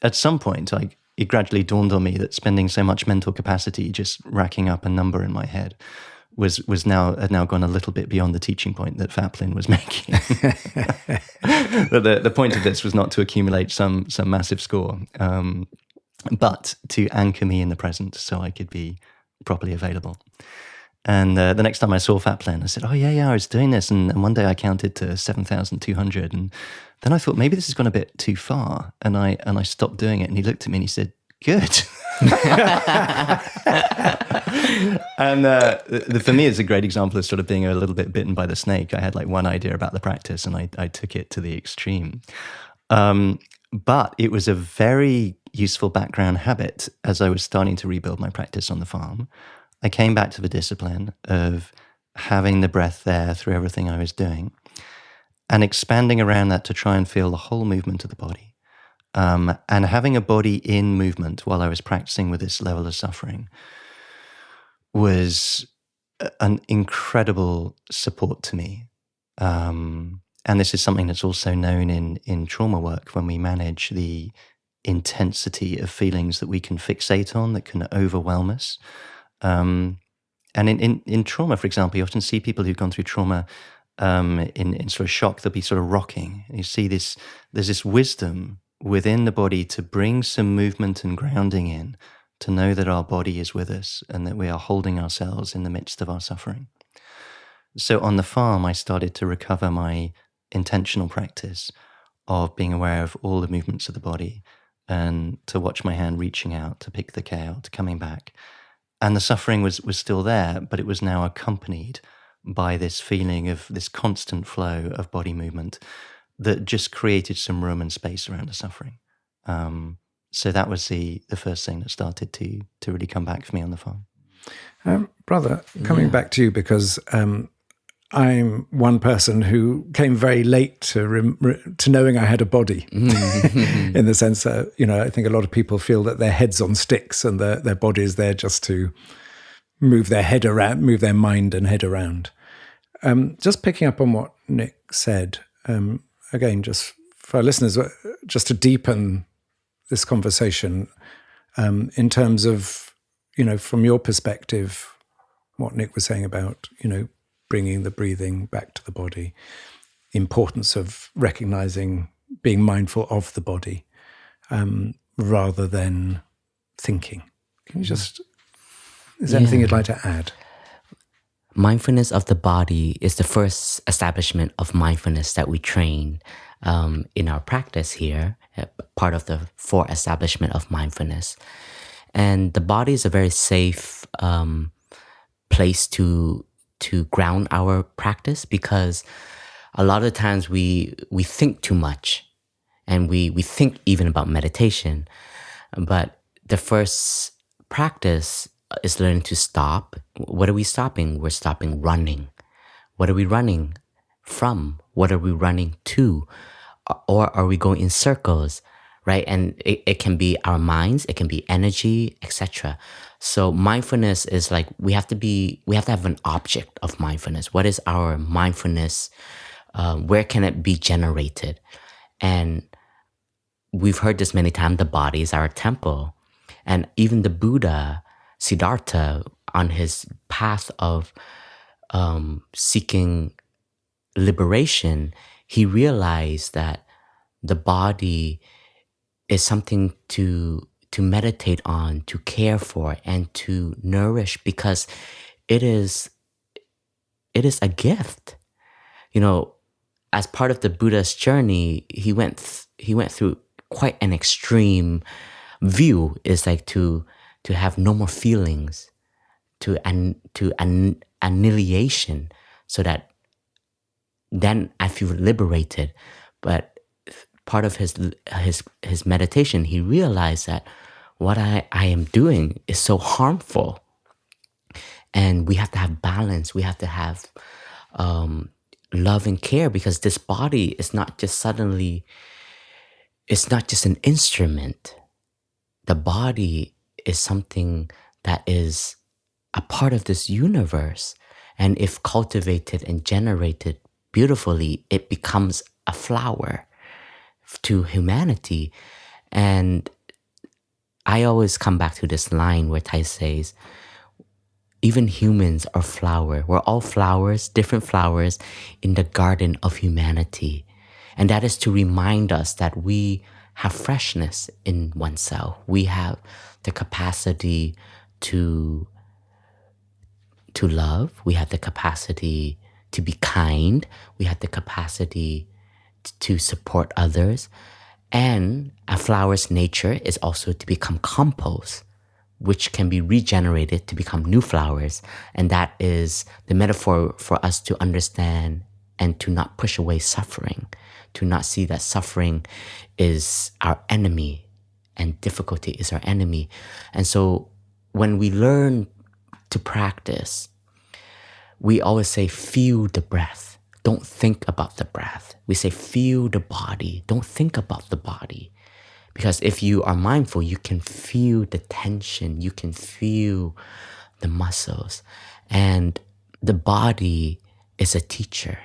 at some point, it gradually dawned on me that spending so much mental capacity just racking up a number in my head had now gone a little bit beyond the teaching point that Phap Lin was making. the point of this was not to accumulate some massive score, but to anchor me in the present so I could be properly available. And the next time I saw Phap Lin, I said, oh, yeah, I was doing this. And one day I counted to 7,200. And then I thought, maybe this has gone a bit too far. And I stopped doing it. And he looked at me and he said, good. And for me, it's a great example of sort of being a little bit bitten by the snake. I had one idea about the practice and I took it to the extreme. But it was a very useful background habit as I was starting to rebuild my practice on the farm. I came back to the discipline of having the breath there through everything I was doing and expanding around that to try and feel the whole movement of the body. And having a body in movement while I was practicing with this level of suffering was an incredible support to me. And this is something that's also known in trauma work when we manage the intensity of feelings that we can fixate on that can overwhelm us. And in trauma, for example, you often see people who've gone through trauma in sort of shock, they'll be sort of rocking. And you see there's this wisdom within the body to bring some movement and grounding in, to know that our body is with us and that we are holding ourselves in the midst of our suffering. So on the farm, I started to recover my intentional practice of being aware of all the movements of the body and to watch my hand reaching out to pick the kale, to coming back. And the suffering was still there, but it was now accompanied by this feeling of this constant flow of body movement that just created some room and space around the suffering. So that was the first thing that started to really come back for me on the farm. Brother, coming back to you, because I'm one person who came very late to knowing I had a body, in the sense that, I think a lot of people feel that their head's on sticks and their body is there just to move their head around, move their mind and head around. Just picking up on what Nick said, again, just for our listeners, just to deepen this conversation, in terms of, from your perspective, what Nick was saying about, bringing the breathing back to the body, importance of recognizing, being mindful of the body, rather than thinking. Can you just, is there anything you'd like to add? Mindfulness of the body is the first establishment of mindfulness that we train in our practice here, part of the 4 establishment of mindfulness. And the body is a very safe place to ground our practice, because a lot of times we think too much, and we think even about meditation. But the first practice is learning to stop. What are we stopping? We're stopping running. What are we running from? What are we running to? Or are we going in circles, right? And it can be our minds, it can be energy, etc. So mindfulness is like, we have to have an object of mindfulness. What is our mindfulness? Where can it be generated? And we've heard this many times, the body is our temple. And even the Buddha, Siddhartha, on his path of seeking liberation, he realized that the body is something to meditate on, to care for, and to nourish, because it is a gift. As part of the Buddha's journey, he went through quite an extreme view. Is like to have no more feelings, to annihilation, so that then I feel liberated. But part of his meditation, he realized that what I am doing is so harmful, and we have to have balance. We have to have love and care, because this body is not just it's not just an instrument. The body is something that is a part of this universe, and if cultivated and generated beautifully, it becomes a flower to humanity. And I always come back to this line where Thay says, even humans are flower. We're all flowers, different flowers in the garden of humanity. And that is to remind us that we have freshness in oneself. We have the capacity to love. We have the capacity to be kind. We have the capacity to support others. And a flower's nature is also to become compost, which can be regenerated to become new flowers. And that is the metaphor for us to understand and to not push away suffering, to not see that suffering is our enemy and difficulty is our enemy. And so when we learn to practice, we always say, feel the breath. Don't think about the breath. We say, feel the body. Don't think about the body. Because if you are mindful, you can feel the tension. You can feel the muscles. And the body is a teacher.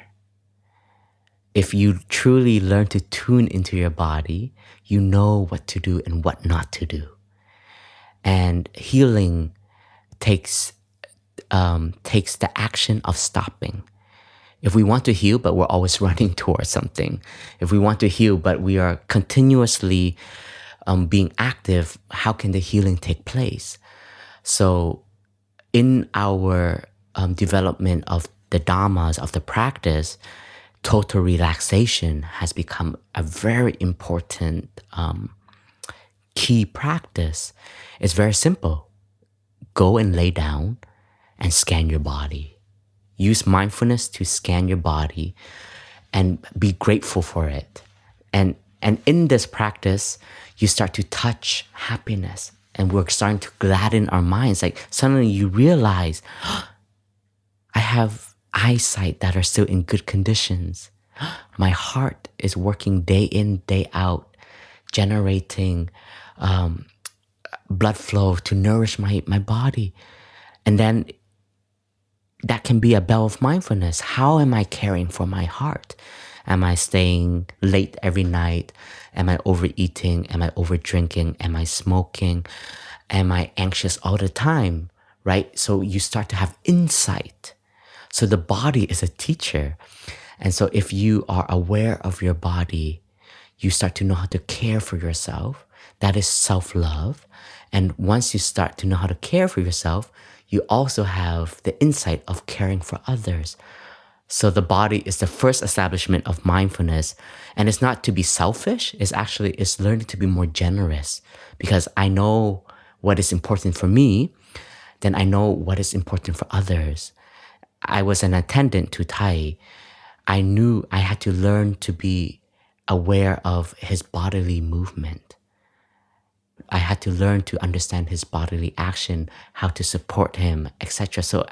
If you truly learn to tune into your body, you know what to do and what not to do. And healing takes the action of stopping. If we want to heal, but we're always running towards something. If we want to heal, but we are continuously being active, how can the healing take place? So in our development of the Dharmas, of the practice, total relaxation has become a very important key practice. It's very simple. Go and lay down and scan your body. Use mindfulness to scan your body and be grateful for it. And in this practice, you start to touch happiness. and we're starting to gladden our minds. Like suddenly you realize, I have eyesight that are still in good conditions. My heart is working day in, day out, generating blood flow to nourish my body. And then that can be a bell of mindfulness. How am I caring for my heart? Am I staying late every night? Am I overeating? Am I overdrinking? Am I smoking? Am I anxious all the time? Right? So you start to have insight. So the body is a teacher. And so if you are aware of your body, you start to know how to care for yourself. That is self-love. And once you start to know how to care for yourself, you also have the insight of caring for others. So the body is the first establishment of mindfulness. And it's not to be selfish. It's learning to be more generous. Because I know what is important for me, then I know what is important for others. I was an attendant to Thay. I knew I had to learn to be aware of his bodily movement. I had to learn to understand his bodily action, how to support him, etc. So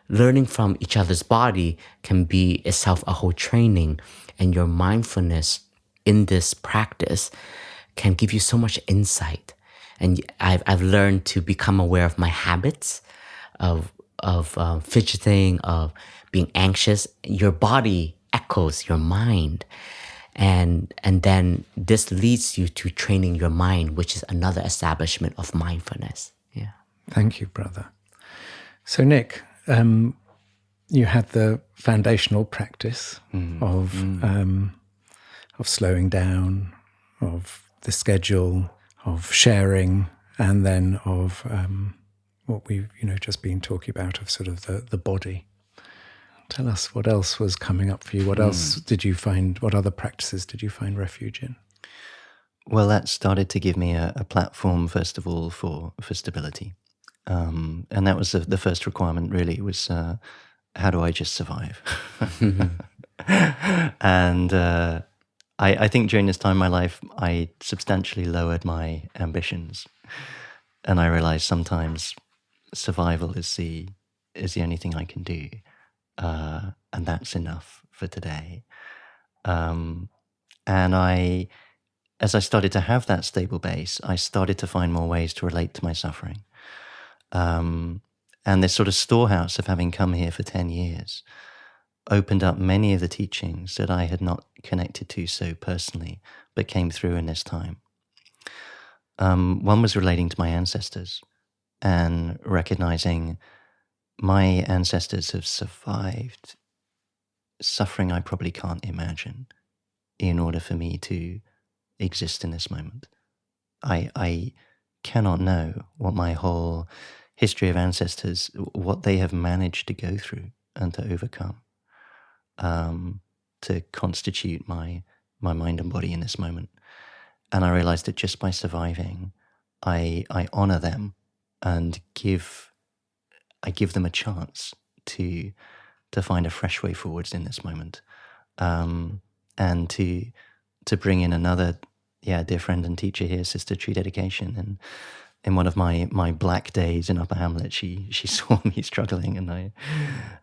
learning from each other's body can be itself a whole training, and your mindfulness in this practice can give you so much insight. And I've learned to become aware of my habits, of fidgeting, of being anxious. Your body echoes your mind. And then this leads you to training your mind, which is another establishment of mindfulness. Yeah. Thank you, brother. So, Nick, you had the foundational practice of slowing down, of the schedule, of sharing, and then of what we've just been talking about, of sort of the body. Tell us what else was coming up for you. What else did you find? What other practices did you find refuge in? Well, that started to give me a platform, first of all, for stability. And that was the first requirement, really, was how do I just survive? And I think during this time in my life, I substantially lowered my ambitions. And I realized sometimes survival is the only thing I can do. And that's enough for today. And as I started to have that stable base, I started to find more ways to relate to my suffering. And this sort of storehouse of having come here for 10 years opened up many of the teachings that I had not connected to so personally, but came through in this time. One was relating to my ancestors and recognizing my ancestors have survived suffering I probably can't imagine in order for me to exist in this moment. I cannot know what my whole history of ancestors, what they have managed to go through and to overcome, to constitute my mind and body in this moment. And I realized that just by surviving, I honor them and I give them a chance to find a fresh way forwards in this moment, and to bring in another dear friend and teacher here, Sister True Dedication. And in one of my black days in Upper Hamlet, she saw me struggling, and I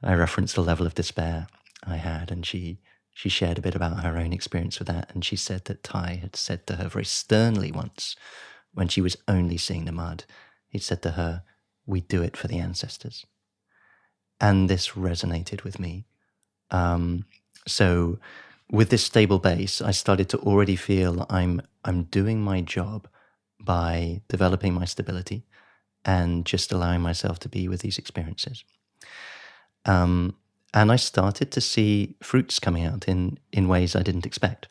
referenced the level of despair I had, and she shared a bit about her own experience with that. And she said that Thay had said to her very sternly once, when she was only seeing the mud, he'd said to her, "We do it for the ancestors." And this resonated with me. So with this stable base, I started to already feel I'm doing my job by developing my stability and just allowing myself to be with these experiences. And I started to see fruits coming out in ways I didn't expect.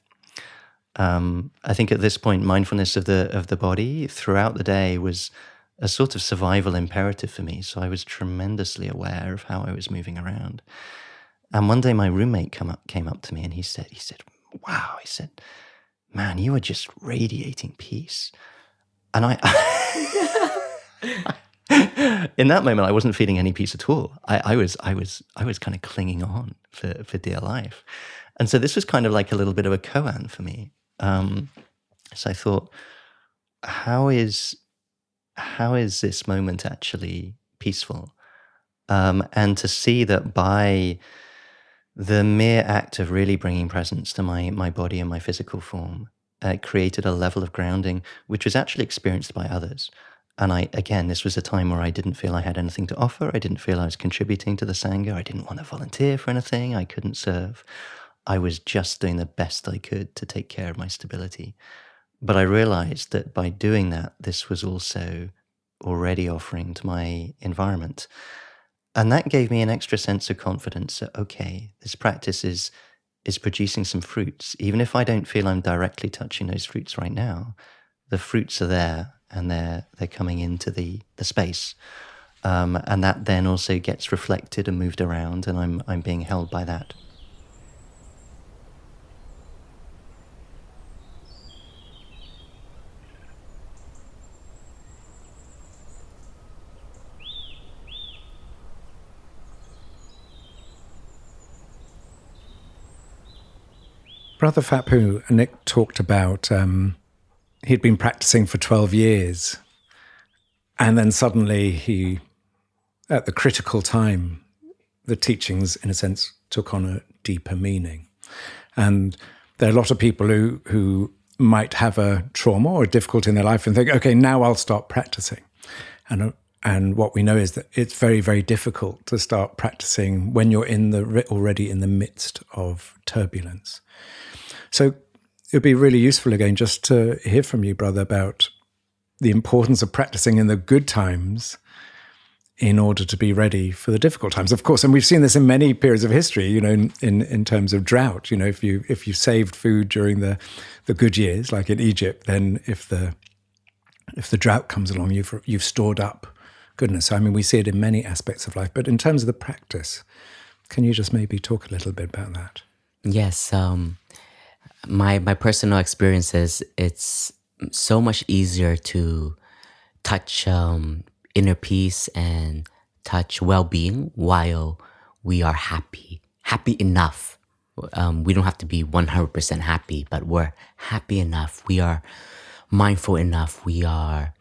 I think at this point, mindfulness of the body throughout the day was a sort of survival imperative for me. So I was tremendously aware of how I was moving around. And one day my roommate came up to me and he said, "Wow," he said, "man, you are just radiating peace." And in that moment, I wasn't feeling any peace at all. I was kind of clinging on for dear life. And so this was kind of like a little bit of a koan for me. So I thought, how is how is this moment actually peaceful? And to see that by the mere act of really bringing presence to my body and my physical form, created a level of grounding which was actually experienced by others. And again, this was a time where I didn't feel I had anything to offer. I didn't feel I was contributing to the Sangha. I didn't want to volunteer for anything. I couldn't serve. I was just doing the best I could to take care of my stability. But I realized that by doing that, this was also already offering to my environment. And that gave me an extra sense of confidence that, okay, this practice is producing some fruits. Even if I don't feel I'm directly touching those fruits right now, the fruits are there and they're coming into the space. And that then also gets reflected and moved around, and I'm being held by that. Brother Phap Huu, Nick talked about he'd been practicing for 12 years, and then suddenly he, at the critical time, the teachings, in a sense, took on a deeper meaning. And there are a lot of people who might have a trauma or a difficulty in their life and think, okay, now I'll start practicing. And what we know is that it's very, very difficult to start practicing when you're already in the midst of turbulence. So it would be really useful, again, just to hear from you, brother, about the importance of practicing in the good times in order to be ready for the difficult times. Of course, and we've seen this in many periods of history, you know, in terms of drought. You know, if you saved food during the good years, like in Egypt, then if the drought comes along, you've stored up goodness. So, I mean, we see it in many aspects of life. But in terms of the practice, can you just maybe talk a little bit about that? Yes. My personal experiences, it's so much easier to touch inner peace and touch well-being while we are happy enough. We don't have to be 100% happy, but we're happy enough. We are mindful enough. We are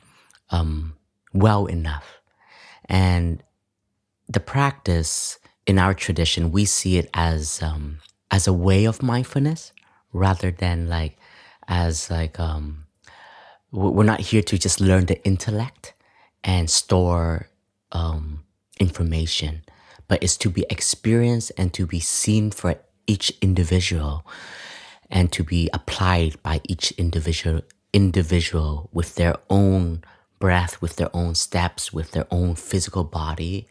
well enough. And the practice in our tradition, we see it as a way of mindfulness, rather than we're not here to just learn the intellect and store information, but it's to be experienced and to be seen for each individual and to be applied by each individual with their own breath, with their own steps, with their own physical body,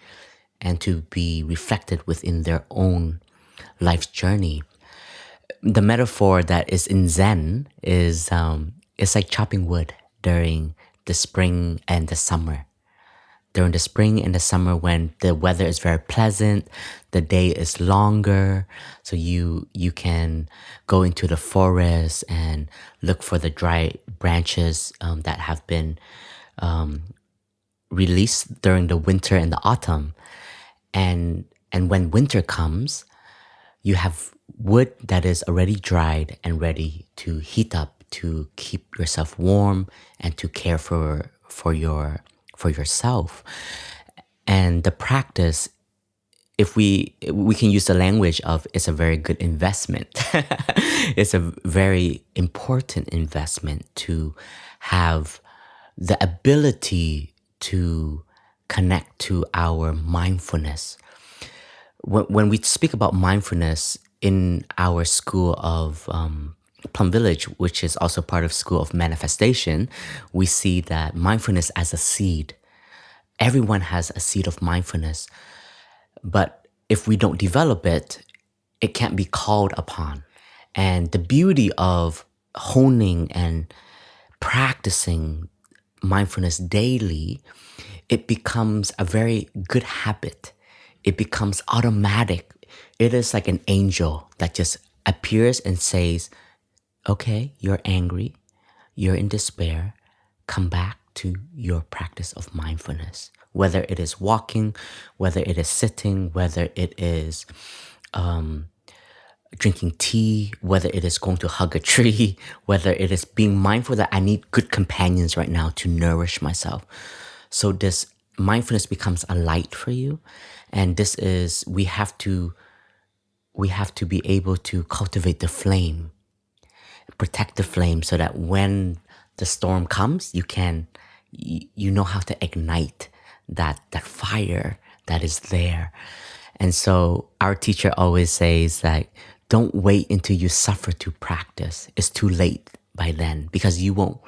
and to be reflected within their own life's journey. The metaphor that is in Zen is it's like chopping wood during the spring and the summer. During the spring and the summer, when the weather is very pleasant, the day is longer, so you can go into the forest and look for the dry branches that have been released during the winter and the autumn. And when winter comes, you have wood that is already dried and ready to heat up, to keep yourself warm and to care for yourself. And the practice, if we can use the language of, it's a very good investment. It's a very important investment to have the ability to connect to our mindfulness. When we speak about mindfulness in our school of Plum Village, which is also part of School of Manifestation, we see that mindfulness as a seed. Everyone has a seed of mindfulness. But if we don't develop it, it can't be called upon. And the beauty of honing and practicing mindfulness daily, it becomes a very good habit. It becomes automatic. It is like an angel that just appears and says, okay, you're angry, you're in despair, come back to your practice of mindfulness. Whether it is walking, whether it is sitting, whether it is drinking tea, whether it is going to hug a tree, whether it is being mindful that I need good companions right now to nourish myself. So this mindfulness becomes a light for you. And this is, we have to be able to cultivate the flame, protect the flame, so that when the storm comes, you know how to ignite that fire that is there. And so our teacher always says that don't wait until you suffer to practice. It's too late by then, because you won't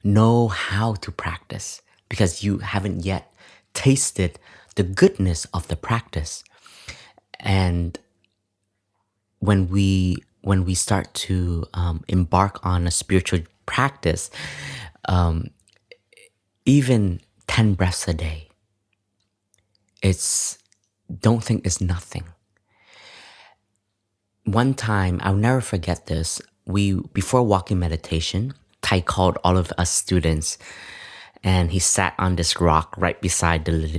know how to practice, because you haven't yet tasted the goodness of the practice. And when we start to embark on a spiritual practice, even 10 breaths a day, don't think it's nothing. One time, I'll never forget this. Before walking meditation, Thay called all of us students, and he sat on this rock right beside the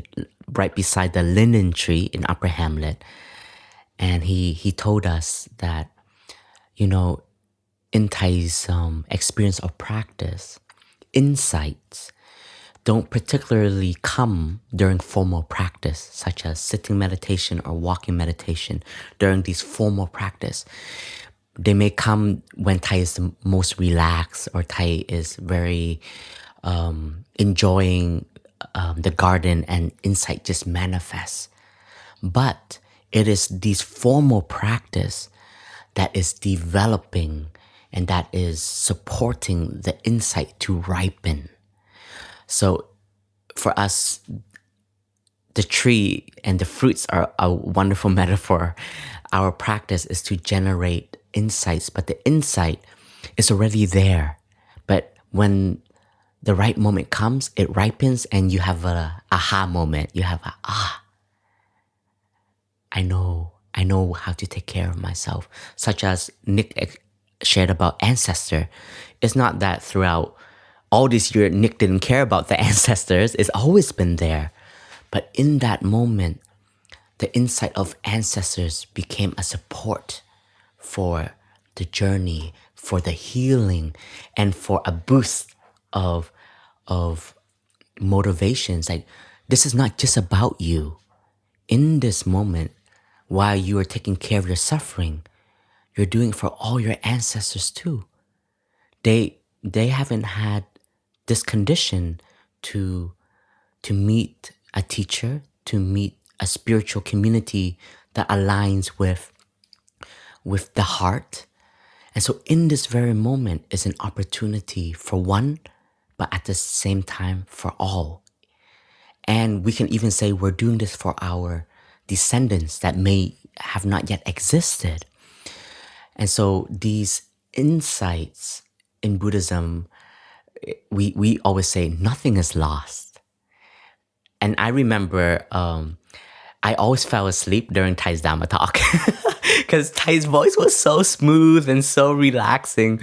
linen tree in Upper Hamlet. And he told us that, in Thay's experience of practice, insights don't particularly come during formal practice, such as sitting meditation or walking meditation. During these formal practice, they may come when Thay is the most relaxed, or Thay is very enjoying the garden, and insight just manifests. But it is these formal practice that is developing and that is supporting the insight to ripen. So for us, the tree and the fruits are a wonderful metaphor. Our practice is to generate insights, but the insight is already there. But when the right moment comes, it ripens, and you have a aha moment. You have I know how to take care of myself. Such as Nick shared about ancestor. It's not that throughout all this year, Nick didn't care about the ancestors. It's always been there. But in that moment, the insight of ancestors became a support for the journey, for the healing, and for a boost of motivations. Like, this is not just about you. In this moment, while you are taking care of your suffering, you're doing it for all your ancestors too. They haven't had this condition to meet a teacher, to meet a spiritual community that aligns with the heart. And so in this very moment is an opportunity for one, but at the same time for all. And we can even say we're doing this for our descendants that may have not yet existed. And so these insights in Buddhism, we always say nothing is lost. And I remember I always fell asleep during Thay's Dharma talk because Thay's voice was so smooth and so relaxing.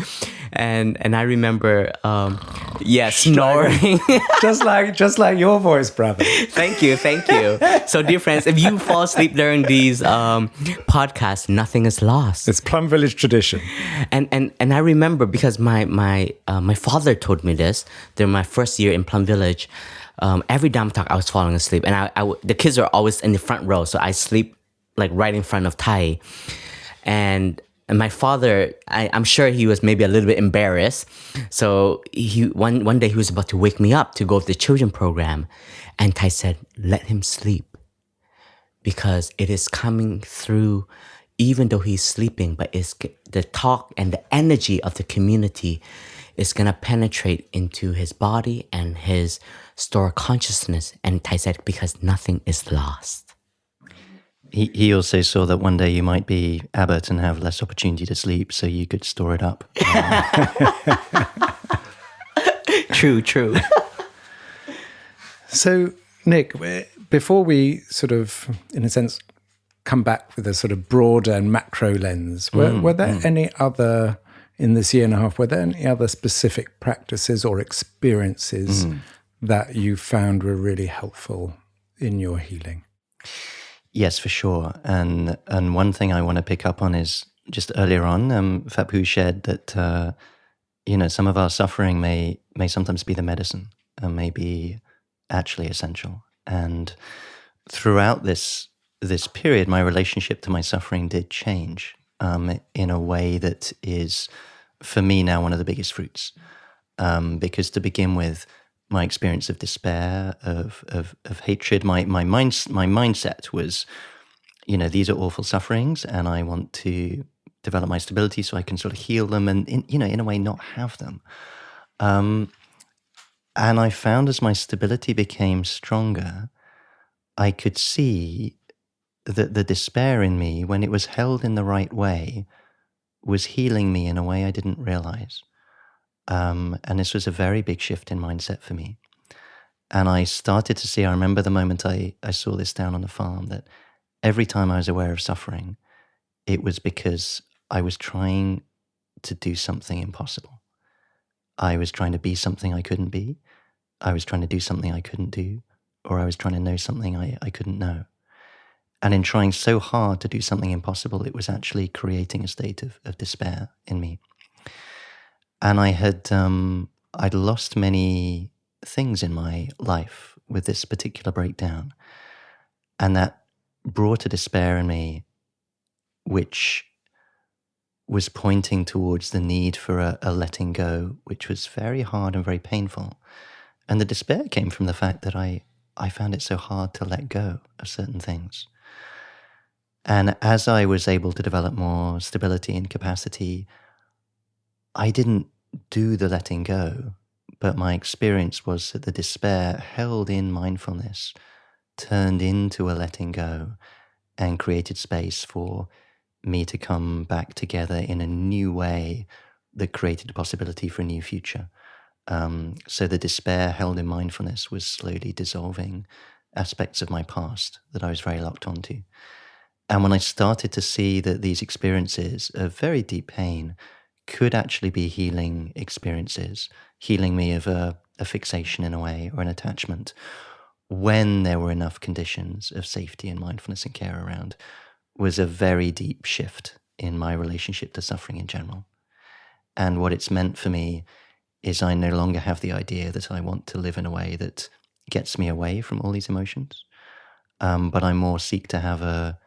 And I remember, snoring. just like your voice, brother. Thank you. So, dear friends, if you fall asleep during these podcasts, nothing is lost. It's Plum Village tradition. And I remember, because my father told me this during my first year in Plum Village. Every Dharma talk, I was falling asleep, and the kids are always in the front row, so I sleep like right in front of Thay. And my father, I'm sure he was maybe a little bit embarrassed. So one day he was about to wake me up to go to the children program, and Thay said, "Let him sleep, because it is coming through, even though he's sleeping. But it's the talk and the energy of the community is gonna penetrate into his body and his store consciousness." And Thay said, "Because nothing is lost." He also saw that one day you might be abbot and have less opportunity to sleep, so you could store it up. True. So, Nick, before we sort of, in a sense, come back with a sort of broader and macro lens, were there any other, in this year and a half, were there any other specific practices or experiences that you found were really helpful in your healing? Yes, for sure. And one thing I want to pick up on is just earlier on, Phap Huu shared that some of our suffering may sometimes be the medicine and may be actually essential. And throughout this period, my relationship to my suffering did change in a way that is, for me now, one of the biggest fruits. Because to begin with, my experience of despair, of hatred, my mindset was, these are awful sufferings, and I want to develop my stability so I can sort of heal them and, in a way, not have them. And I found as my stability became stronger, I could see that the despair in me, when it was held in the right way, was healing me in a way I didn't realize. And this was a very big shift in mindset for me. And I started to see, I remember the moment I saw this down on the farm, that every time I was aware of suffering, it was because I was trying to do something impossible. I was trying to be something I couldn't be. I was trying to do something I couldn't do, or I was trying to know something I couldn't know. And in trying so hard to do something impossible, it was actually creating a state of despair in me. And I'd lost many things in my life with this particular breakdown. And that brought a despair in me, which was pointing towards the need for a letting go, which was very hard and very painful. And the despair came from the fact that I found it so hard to let go of certain things. And as I was able to develop more stability and capacity, I didn't do the letting go, but my experience was that the despair held in mindfulness turned into a letting go and created space for me to come back together in a new way that created a possibility for a new future. So the despair held in mindfulness was slowly dissolving aspects of my past that I was very locked onto. And when I started to see that these experiences of very deep pain could actually be healing experiences, healing me of a fixation in a way, or an attachment, when there were enough conditions of safety and mindfulness and care around, was a very deep shift in my relationship to suffering in general. And what it's meant for me is I no longer have the idea that I want to live in a way that gets me away from all these emotions, but I more seek to have a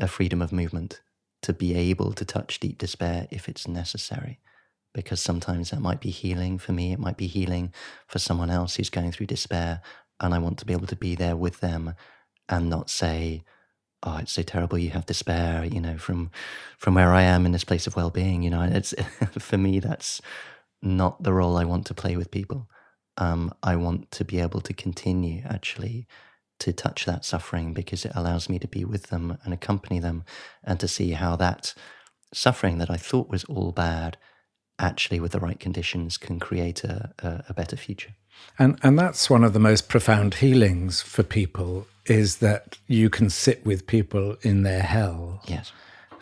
freedom of movement, to be able to touch deep despair if it's necessary, because sometimes that might be healing for me, it might be healing for someone else who's going through despair, and I want to be able to be there with them and not say, oh, it's so terrible you have despair, from where I am in this place of well-being, it's for me, that's not the role I want to play with people. I want to be able to continue actually to touch that suffering, because it allows me to be with them and accompany them, and to see how that suffering that I thought was all bad, actually with the right conditions can create a better future. And that's one of the most profound healings for people, is that you can sit with people in their hell. Yes.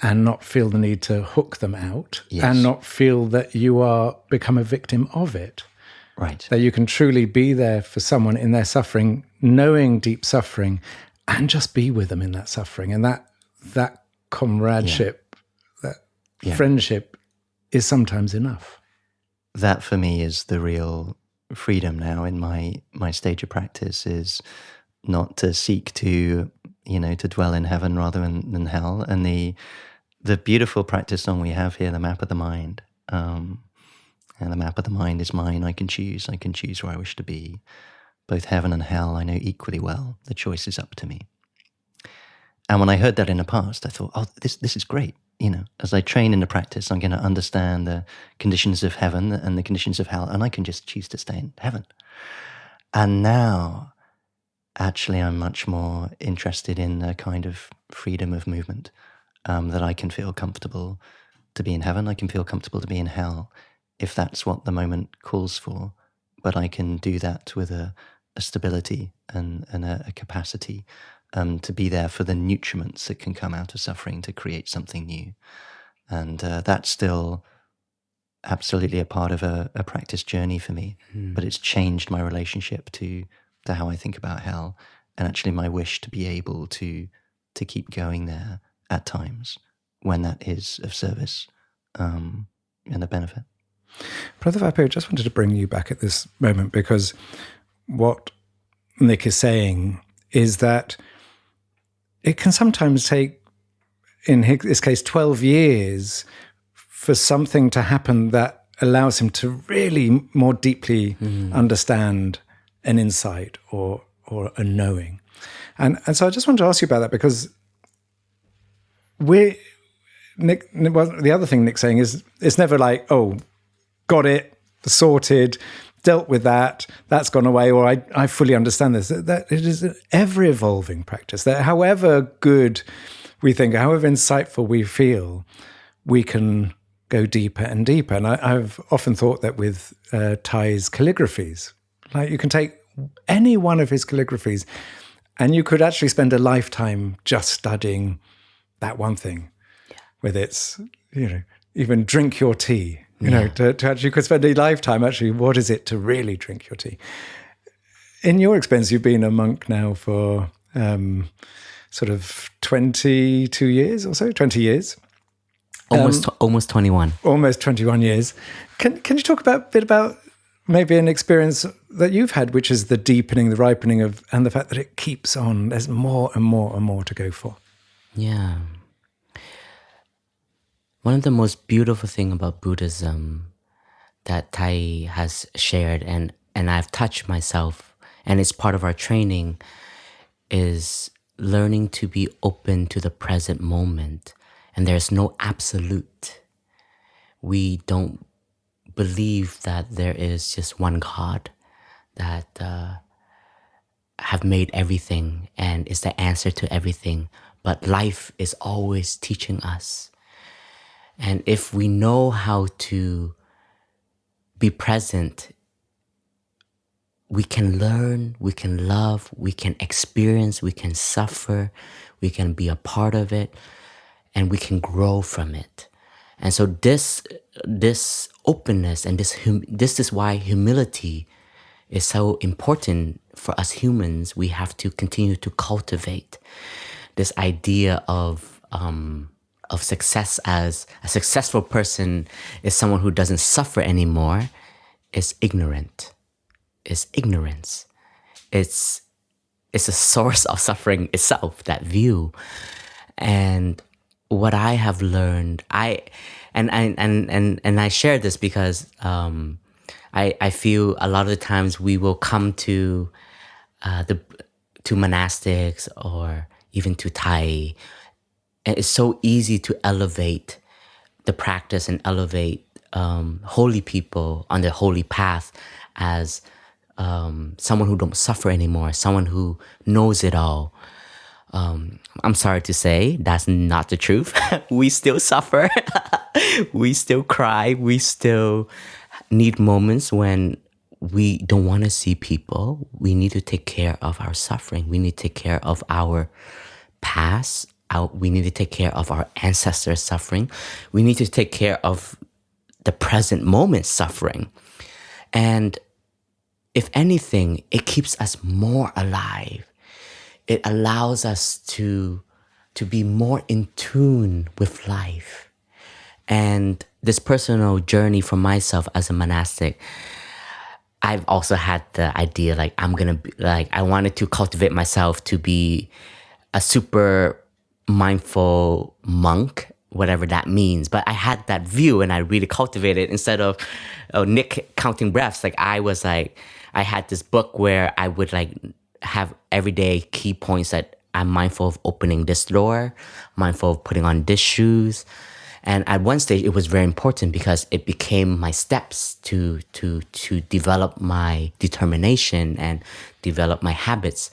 And not feel the need to hook them out. Yes. And not feel that you are become a victim of it. Right. That you can truly be there for someone in their suffering, knowing deep suffering, and just be with them in that suffering. And that comradeship, that friendship is sometimes enough. That for me is the real freedom now in my stage of practice, is not to seek to dwell in heaven rather than hell. And the beautiful practice song we have here, the map of the mind, and the map of the mind is mine. I can choose where I wish to be. Both heaven and hell I know equally well. The choice is up to me. And when I heard that in the past, I thought, oh, this is great. As I train in the practice, I'm going to understand the conditions of heaven and the conditions of hell, and I can just choose to stay in heaven. And now, actually, I'm much more interested in a kind of freedom of movement, that I can feel comfortable to be in heaven, I can feel comfortable to be in hell, if that's what the moment calls for. But I can do that with a stability and a capacity to be there for the nutriments that can come out of suffering to create something new. And that's still absolutely a part of a practice journey for me. But it's changed my relationship to how I think about hell, and actually my wish to be able to keep going there at times when that is of service and a benefit. Brother Phap Huu, I just wanted to bring you back at this moment, because what Nick is saying is that it can sometimes take, in his case, 12 years for something to happen that allows him to really more deeply understand an insight or a knowing. And so I just want to ask you about that, because well, the other thing Nick's saying is it's never like, oh, got it, sorted, dealt with that, that's gone away, or I fully understand this. That it is an ever-evolving practice, that however good we think, however insightful we feel, we can go deeper and deeper. And I've often thought that with Thay's calligraphies, like you can take any one of his calligraphies and you could actually spend a lifetime just studying that one thing. Yeah. Whether it's, even drink your tea, to actually, you could spend a lifetime actually, what is it to really drink your tea? In your experience, you've been a monk now for sort of 22 years or so, 20 years. Almost 21. Almost 21 years. Can you talk a bit about maybe an experience that you've had, which is the deepening, the ripening and the fact that it keeps on, there's more and more and more to go for? Yeah. One of the most beautiful things about Buddhism that Thay has shared, and I've touched myself, and it's part of our training, is learning to be open to the present moment. And there's no absolute. We don't believe that there is just one God that have made everything and is the answer to everything. But life is always teaching us. And if we know how to be present, we can learn, we can love, we can experience, we can suffer, we can be a part of it, and we can grow from it. And so this openness and this is why humility is so important for us humans. We have to continue to cultivate this idea of success as a successful person is someone who doesn't suffer anymore, is ignorant, is ignorance. It's a source of suffering itself, that view. And what I have learned, I share this because I feel a lot of the times we will come to monastics or even to Thay. And it's so easy to elevate the practice and elevate holy people on their holy path as someone who don't suffer anymore, someone who knows it all. I'm sorry to say, that's not the truth. We still suffer. We still cry. We still need moments when we don't want to see people. We need to take care of our suffering. We need to take care of our past. We need to take care of our ancestors' suffering. We need to take care of the present moment suffering. And if anything, it keeps us more alive. It allows us to be more in tune with life. And this personal journey for myself as a monastic, I've also had the idea I wanted to cultivate myself to be a super mindful monk, whatever that means. But I had that view and I really cultivated instead of Nick counting breaths. I had this book where I would have everyday key points that I'm mindful of opening this door, mindful of putting on this shoes. And at one stage, it was very important because it became my steps to develop my determination and develop my habits.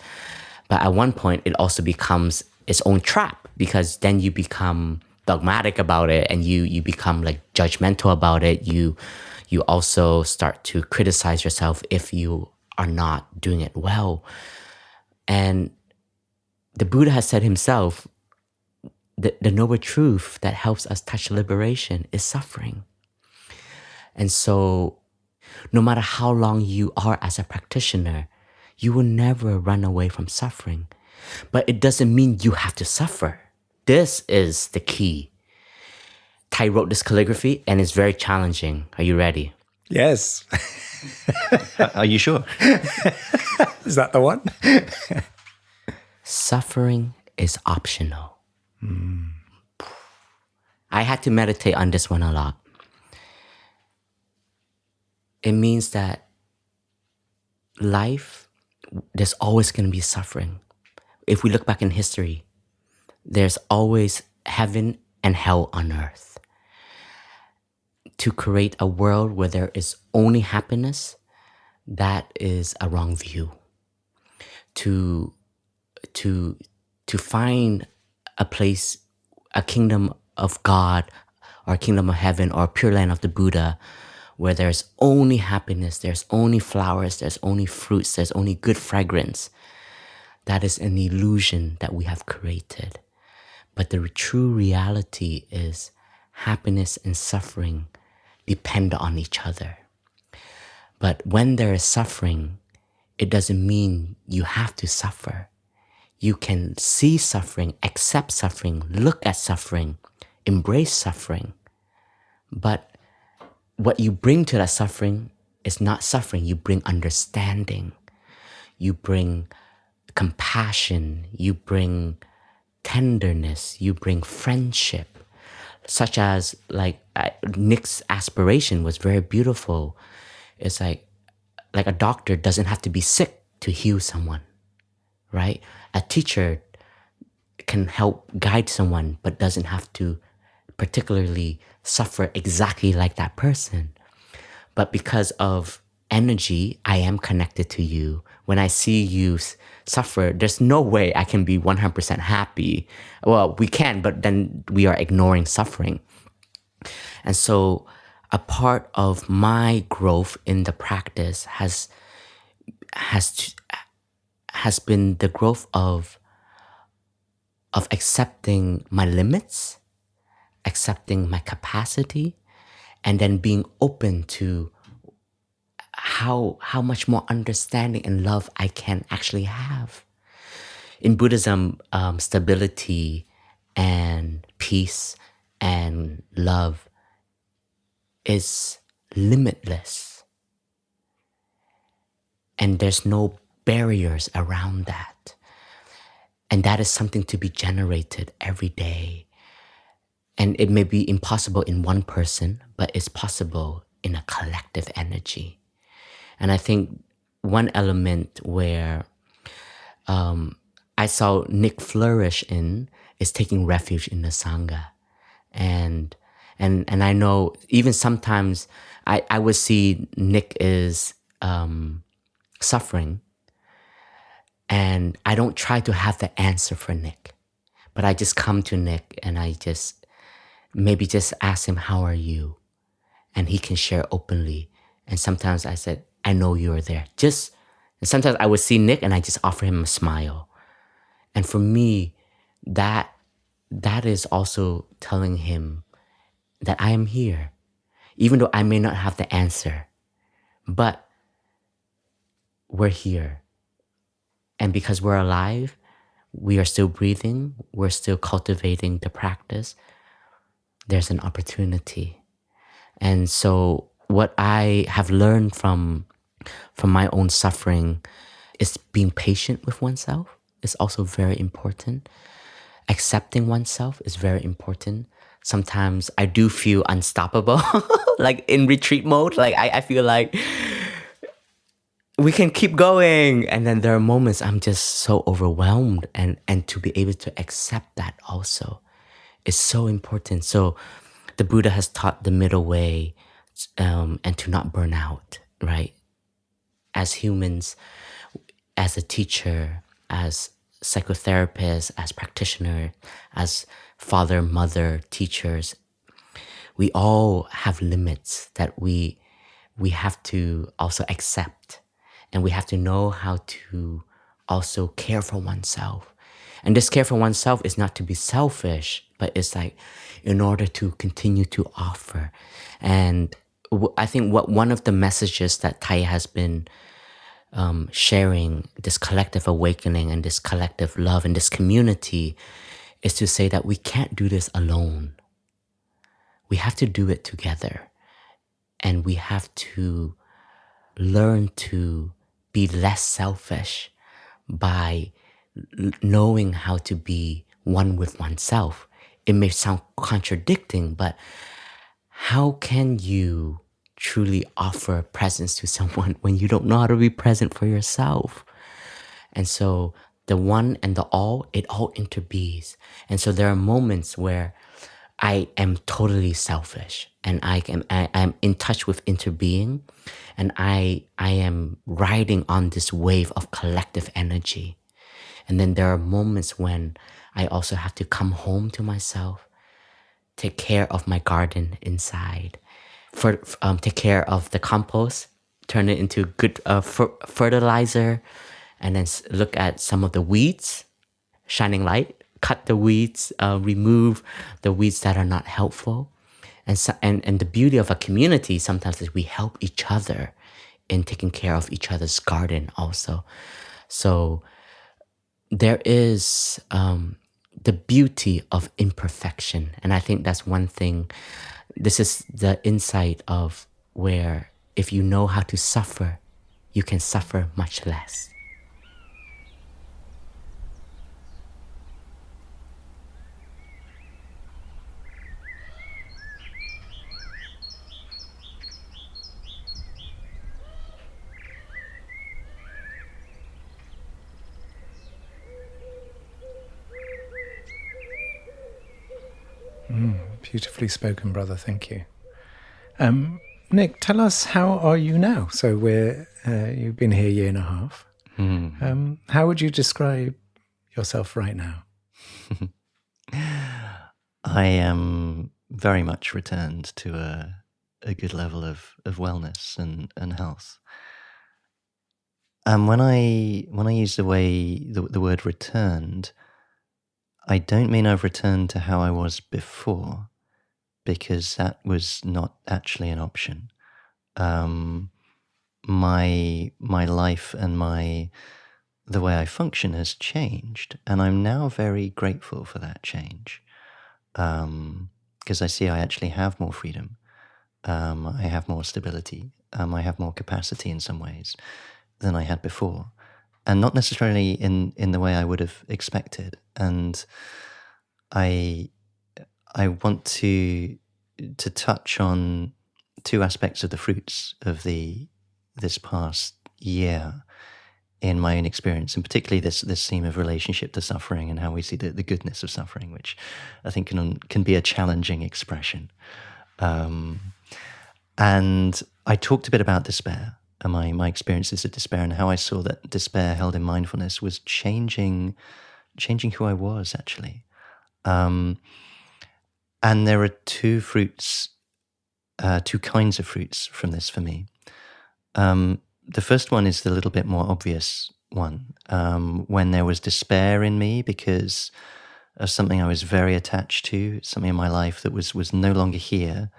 But at one point, it also becomes its own trap because then you become dogmatic about it and you become judgmental about it. You also start to criticize yourself if you are not doing it well. And the Buddha has said himself, the noble truth that helps us touch liberation is suffering. And so no matter how long you are as a practitioner, you will never run away from suffering. But it doesn't mean you have to suffer. This is the key. Thay wrote this calligraphy, and it's very challenging. Are you ready? Yes. Are you sure? Is that the one? Suffering is optional. I had to meditate on this one a lot. It means that life, there's always going to be suffering. If we look back in history, there's always heaven and hell on earth. To create a world where there is only happiness, that is a wrong view. To find a place, a kingdom of God, or a kingdom of heaven, or a pure land of the Buddha, where there's only happiness, there's only flowers, there's only fruits, there's only good fragrance, that is an illusion that we have created. But the true reality is happiness and suffering depend on each other. But when there is suffering, it doesn't mean you have to suffer. You can see suffering, accept suffering, look at suffering, embrace suffering. But what you bring to that suffering is not suffering. You bring understanding. You bring compassion. You bring tenderness. You bring friendship. Such as Nick's aspiration was very beautiful. It's like a doctor doesn't have to be sick to heal someone, right? A teacher can help guide someone but doesn't have to particularly suffer exactly like that person. But because of energy, I am connected to you. When I see you suffer, there's no way I can be 100% happy. Well, we can, but then we are ignoring suffering. And so a part of my growth in the practice has been the growth of accepting my limits, accepting my capacity, and then being open to how much more understanding and love I can actually have. In Buddhism, stability and peace and love is limitless. And there's no barriers around that. And that is something to be generated every day. And it may be impossible in one person, but it's possible in a collective energy. And I think one element where I saw Nick flourish in is taking refuge in the Sangha. And I know even sometimes I would see Nick is suffering, and I don't try to have the answer for Nick, but I just come to Nick and I just ask him, how are you? And he can share openly. And sometimes I said, I know you're there. And sometimes I would see Nick and I just offer him a smile. And for me, that is also telling him that I am here, even though I may not have the answer, but we're here. And because we're alive, we are still breathing, we're still cultivating the practice, there's an opportunity. And so what I have learned from my own suffering is being patient with oneself is also very important. Accepting oneself is very important. Sometimes I do feel unstoppable, like in retreat mode. Like I feel like we can keep going. And then there are moments I'm just so overwhelmed. And to be able to accept that also is so important. So the Buddha has taught the middle way and to not burn out, right? As humans, as a teacher, as psychotherapist, as practitioner, as father, mother, teachers, we all have limits that we have to also accept. And we have to know how to also care for oneself. And this care for oneself is not to be selfish, but it's like in order to continue to offer. And I think one of the messages that Thay has been sharing, this collective awakening and this collective love and this community, is to say that we can't do this alone. we have to do it together. And we have to learn to be less selfish by knowing how to be one with oneself. It may sound contradicting, but how can you truly offer presence to someone when you don't know how to be present for yourself? And so the one and the all, it all interbees. And so there are moments where I am totally selfish and I am in touch with interbeing, and I am riding on this wave of collective energy. And then there are moments when I also have to come home to myself, take care of my garden inside, take care of the compost, turn it into good fertilizer, and then look at some of the weeds, shining light, cut the weeds, remove the weeds that are not helpful. And the beauty of a community sometimes is we help each other in taking care of each other's garden also. So there is the beauty of imperfection. And I think that's one thing. This is the insight of where if you know how to suffer, you can suffer much less. Beautifully spoken, brother. Thank you. Nick, tell us, how are you now? So you've been here a year and a half. How would you describe yourself right now? I am very much returned to a good level of wellness and health. And when I use the word returned, I don't mean I've returned to how I was before, because that was not actually an option. My life and the way I function has changed, and I'm now very grateful for that change, because I see I actually have more freedom. I have more stability. I have more capacity in some ways than I had before, and not necessarily in the way I would have expected. And I want to touch on two aspects of the fruits of this past year in my own experience, and particularly this theme of relationship to suffering and how we see the goodness of suffering, which I think can be a challenging expression. And I talked a bit about despair and my experiences of despair, and how I saw that despair held in mindfulness was changing who I was actually. And there are two kinds of fruits from this for me. The first one is the little bit more obvious one, when there was despair in me because of something I was very attached to, something in my life that was no longer here.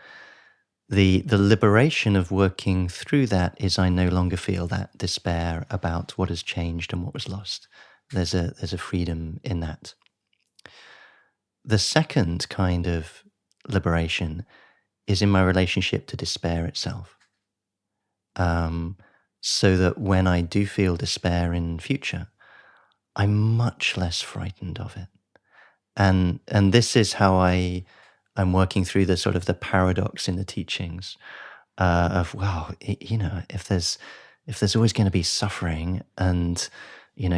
The liberation of working through that is I no longer feel that despair about what has changed and what was lost. There's a freedom in that. The second kind of liberation is in my relationship to despair itself. So that when I do feel despair in future, I'm much less frightened of it. And this is how I'm working through the sort of the paradox in the teachings of, well, if there's always going to be suffering and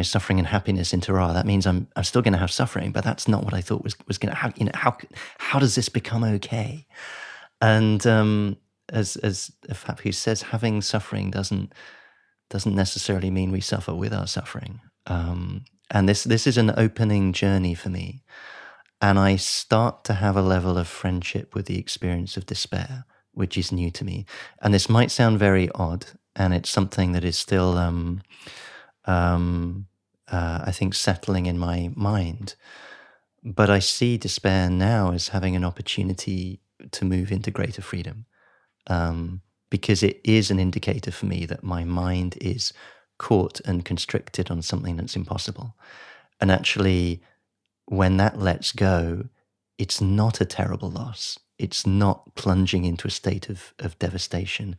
suffering and happiness interare, that means I'm still going to have suffering, but that's not what I thought was going to happen. How does this become okay? And as Phap Huu says, having suffering doesn't necessarily mean we suffer with our suffering. And this is an opening journey for me. And I start to have a level of friendship with the experience of despair, which is new to me. And this might sound very odd, and it's something that is still, I think, settling in my mind. But I see despair now as having an opportunity to move into greater freedom, because it is an indicator for me that my mind is caught and constricted on something that's impossible. And actually, when that lets go, it's not a terrible loss. it's not plunging into a state of devastation.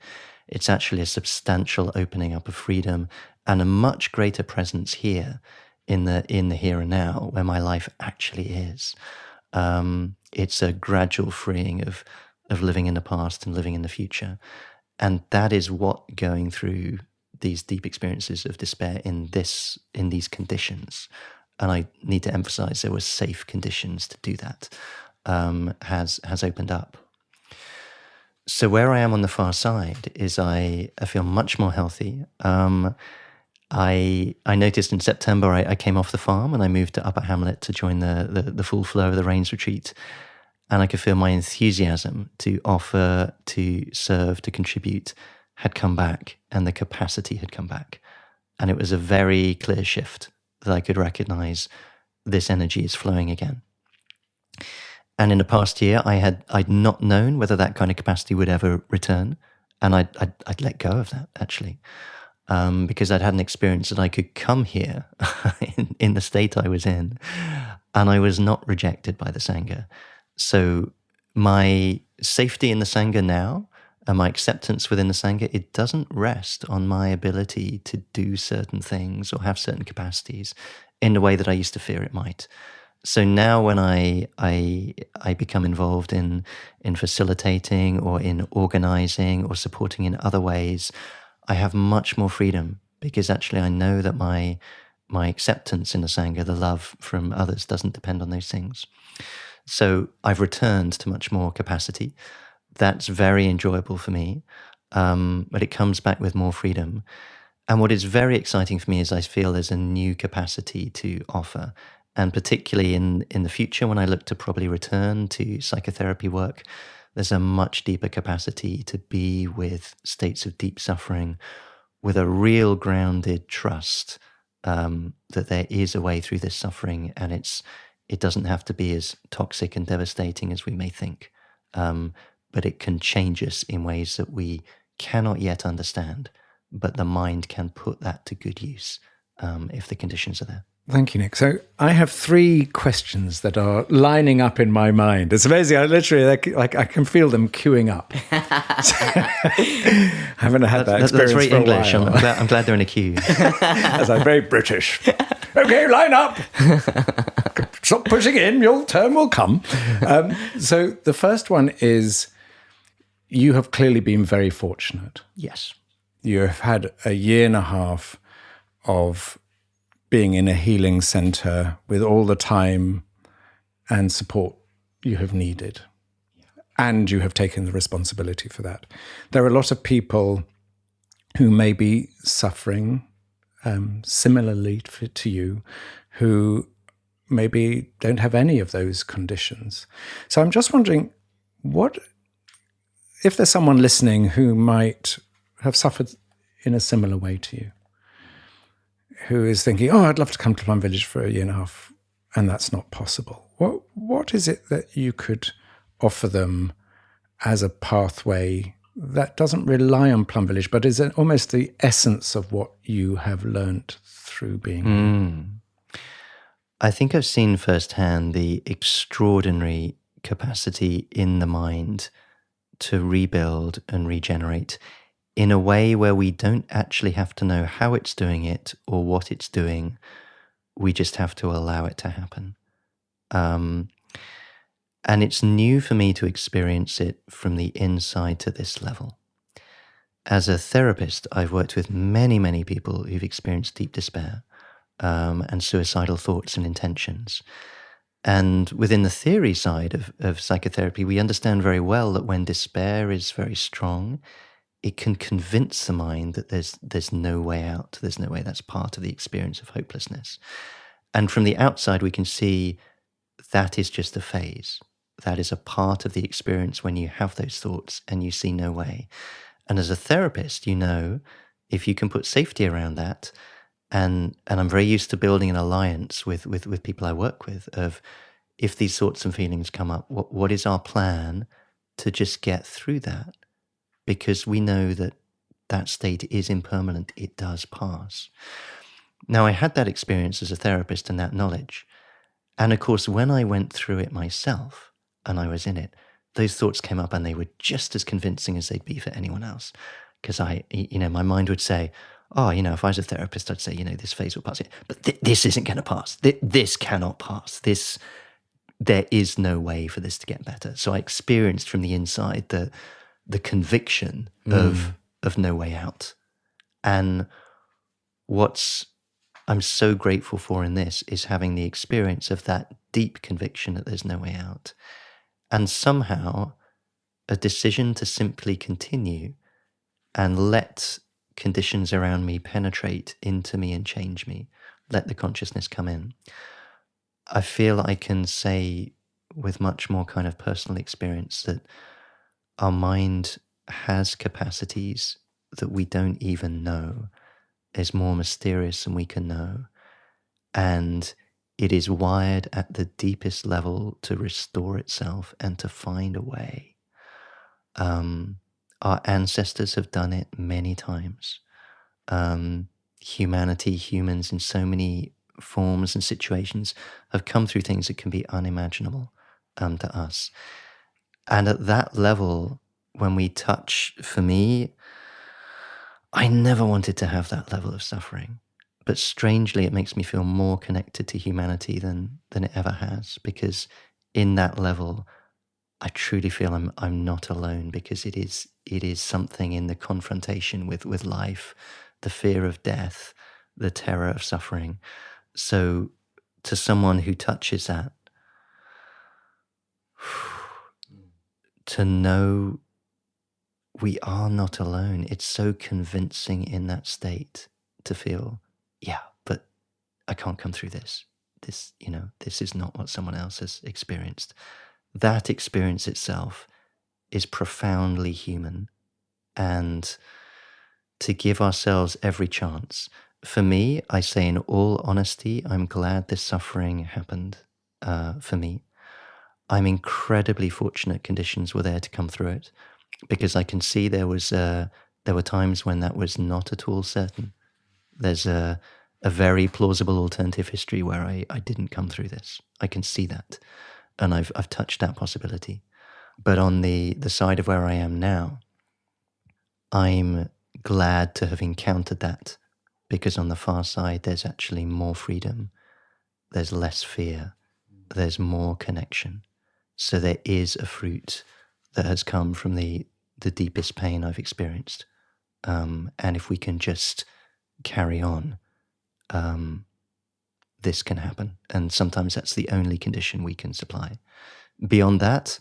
It's actually a substantial opening up of freedom and a much greater presence here in the here and now, where my life actually is. It's a gradual freeing of living in the past and living in the future. And that is what going through these deep experiences of despair in these conditions, and I need to emphasize there were safe conditions to do that, has opened up. So where I am on the far side is I feel much more healthy. I noticed in September I came off the farm and I moved to Upper Hamlet to join the Full Flow of the Rains retreat, and I could feel my enthusiasm to offer, to serve, to contribute had come back, and the capacity had come back. And it was a very clear shift that I could recognize this energy is flowing again. And in the past year, I'd not known whether that kind of capacity would ever return, and I'd let go of that, actually, because I'd had an experience that I could come here in the state I was in, and I was not rejected by the Sangha. So my safety in the Sangha now, and my acceptance within the Sangha, it doesn't rest on my ability to do certain things or have certain capacities in the way that I used to fear it might. So now when I become involved in facilitating or in organizing or supporting in other ways, I have much more freedom, because actually I know that my acceptance in the Sangha, the love from others, doesn't depend on those things. So I've returned to much more capacity. That's very enjoyable for me, but it comes back with more freedom. And what is very exciting for me is I feel there's a new capacity to offer. And particularly in the future, when I look to probably return to psychotherapy work, there's a much deeper capacity to be with states of deep suffering with a real grounded trust that there is a way through this suffering, and it doesn't have to be as toxic and devastating as we may think. But it can change us in ways that we cannot yet understand, but the mind can put that to good use if the conditions are there. Thank you, Nick. So I have 3 questions that are lining up in my mind. It's amazing. I literally, I can feel them queuing up. I haven't had that experience that's very for a English. while. I'm glad they're in a queue. That's like very British. Okay, line up. Stop pushing in. Your turn will come. So the first one is, you have clearly been very fortunate. Yes. You have had a year and a half of being in a healing center with all the time and support you have needed. And you have taken the responsibility for that. There are a lot of people who may be suffering similarly to you, who maybe don't have any of those conditions. So I'm just wondering, if there's someone listening who might have suffered in a similar way to you, who is thinking, I'd love to come to Plum Village for a year and a half, and that's not possible. What is it that you could offer them as a pathway that doesn't rely on Plum Village, but is almost the essence of what you have learned through being I think I've seen firsthand the extraordinary capacity in the mind to rebuild and regenerate in a way where we don't actually have to know how it's doing it or what it's doing. We just have to allow it to happen. And it's new for me to experience it from the inside to this level. As a therapist, I've worked with many, many people who've experienced deep despair and suicidal thoughts and intentions. And within the theory side of psychotherapy, we understand very well that when despair is very strong, it can convince the mind that there's no way out, there's no way. That's part of the experience of hopelessness. And from the outside, we can see that is just a phase. That is a part of the experience when you have those thoughts and you see no way. And as a therapist, if you can put safety around that, and I'm very used to building an alliance with people I work with, of if these thoughts and feelings come up, what is our plan to just get through that? Because we know that state is impermanent, it does pass. Now, I had that experience as a therapist and that knowledge. And of course, when I went through it myself and I was in it, those thoughts came up and they were just as convincing as they'd be for anyone else. Because my mind would say, oh, if I was a therapist, I'd say, this phase will pass. But this isn't going to pass. This cannot pass. There is no way for this to get better. So I experienced from the inside the conviction of no way out. And what I'm so grateful for in this is having the experience of that deep conviction that there's no way out. And somehow a decision to simply continue and let conditions around me penetrate into me and change me, let the consciousness come in. I feel I can say with much more kind of personal experience that our mind has capacities that we don't even know, is more mysterious than we can know. And it is wired at the deepest level to restore itself and to find a way. Our ancestors have done it many times. Humans in so many forms and situations have come through things that can be unimaginable to us. And at that level, when we touch, for me, I never wanted to have that level of suffering. But strangely, it makes me feel more connected to humanity than it ever has, because in that level, I truly feel I'm not alone, because it is something in the confrontation with life, the fear of death, the terror of suffering. So to someone who touches that, to know we are not alone, it's so convincing in that state to feel, yeah, but I can't come through this. This is not what someone else has experienced. That experience itself is profoundly human, and to give ourselves every chance. For me, I say in all honesty, I'm glad this suffering happened for me. I'm incredibly fortunate conditions were there to come through it, because I can see there were times when that was not at all certain. There's a very plausible alternative history where I didn't come through this. I can see that. And I've touched that possibility. But on the side of where I am now, I'm glad to have encountered that, because on the far side, there's actually more freedom. There's less fear. There's more connection. So there is a fruit that has come from the deepest pain I've experienced. And if we can just carry on, this can happen. And sometimes that's the only condition we can supply. Beyond that,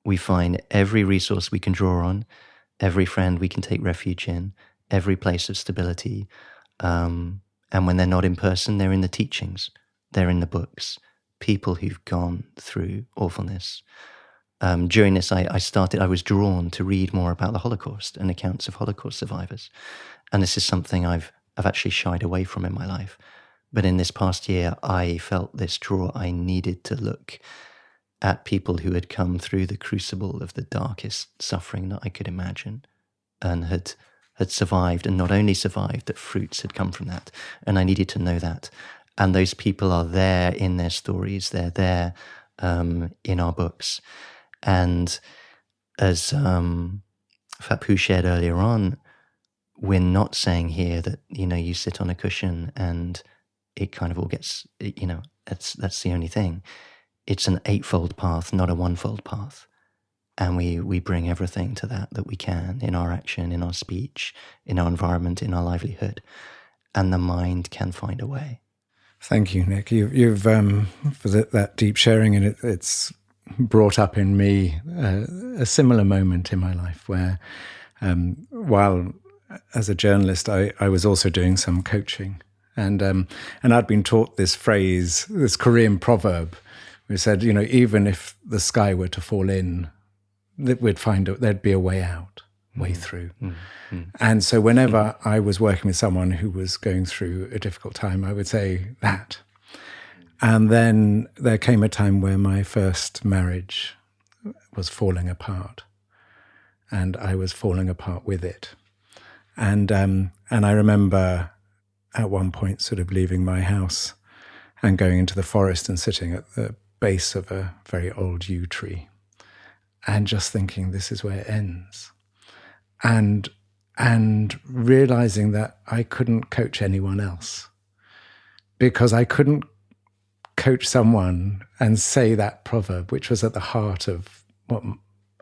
we find every resource we can draw on, every friend we can take refuge in, every place of stability. And when they're not in person, they're in the teachings, they're in the books, people who've gone through awfulness. During this, I was drawn to read more about the Holocaust and accounts of Holocaust survivors. And this is something I've actually shied away from in my life. But in this past year, I felt this draw. I needed to look at people who had come through the crucible of the darkest suffering that I could imagine, and had survived, and not only survived, that fruits had come from that. And I needed to know that. And those people are there in their stories. They're there in our books. And as Phap Huu shared earlier on, we're not saying here that, you sit on a cushion and it kind of all gets, that's the only thing. It's an eightfold path, not a onefold path. And we bring everything to that we can, in our action, in our speech, in our environment, in our livelihood. And the mind can find a way. Thank you, Nick. You've for that deep sharing, and it's brought up in me a similar moment in my life where, while as a journalist, I was also doing some coaching, and I'd been taught this phrase, this Korean proverb, which said, even if the sky were to fall in, there'd be a way out, way through. Mm-hmm. And so whenever I was working with someone who was going through a difficult time, I would say that. And then there came a time where my first marriage was falling apart, and I was falling apart with it. And I remember at one point sort of leaving my house and going into the forest and sitting at the base of a very old yew tree and just thinking this is where it ends. And realizing that I couldn't coach anyone else, because I couldn't coach someone and say that proverb, which was at the heart of what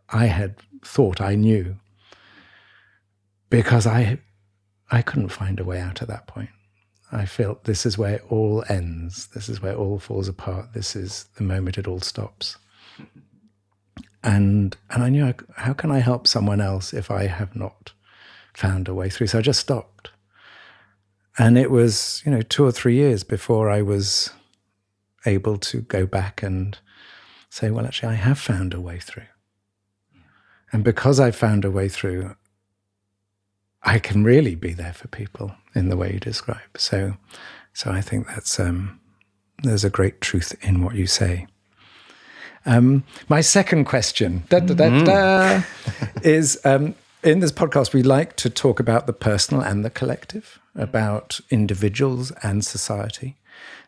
I had thought I knew, because I couldn't find a way out at that point. I felt this is where it all ends. This is where it all falls apart. This is the moment it all stops. And I knew, how can I help someone else if I have not found a way through? So I just stopped. And it was, 2 or 3 years before I was able to go back and say, well, actually, I have found a way through. And because I found a way through, I can really be there for people in the way you describe. So I think that's there's a great truth in what you say. My second question is, in this podcast, we like to talk about the personal and the collective, about individuals and society.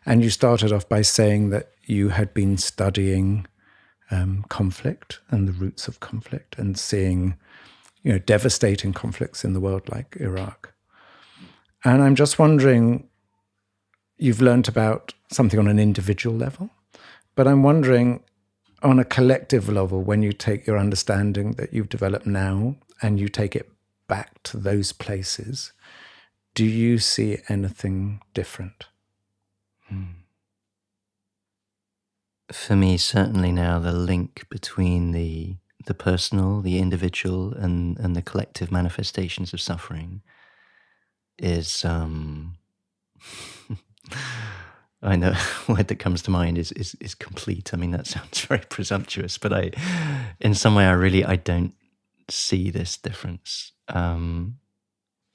And you started off by saying that you had been studying conflict and the roots of conflict, and seeing, devastating conflicts in the world like Iraq. And I'm just wondering, you've learned about something on an individual level, but I'm wondering, on a collective level, when you take your understanding that you've developed now and you take it back to those places, do you see anything different? For me, certainly now, the link between the personal, the individual, and the collective manifestations of suffering is, I know the word that comes to mind is complete. I mean, that sounds very presumptuous, but in some way, I don't see this difference.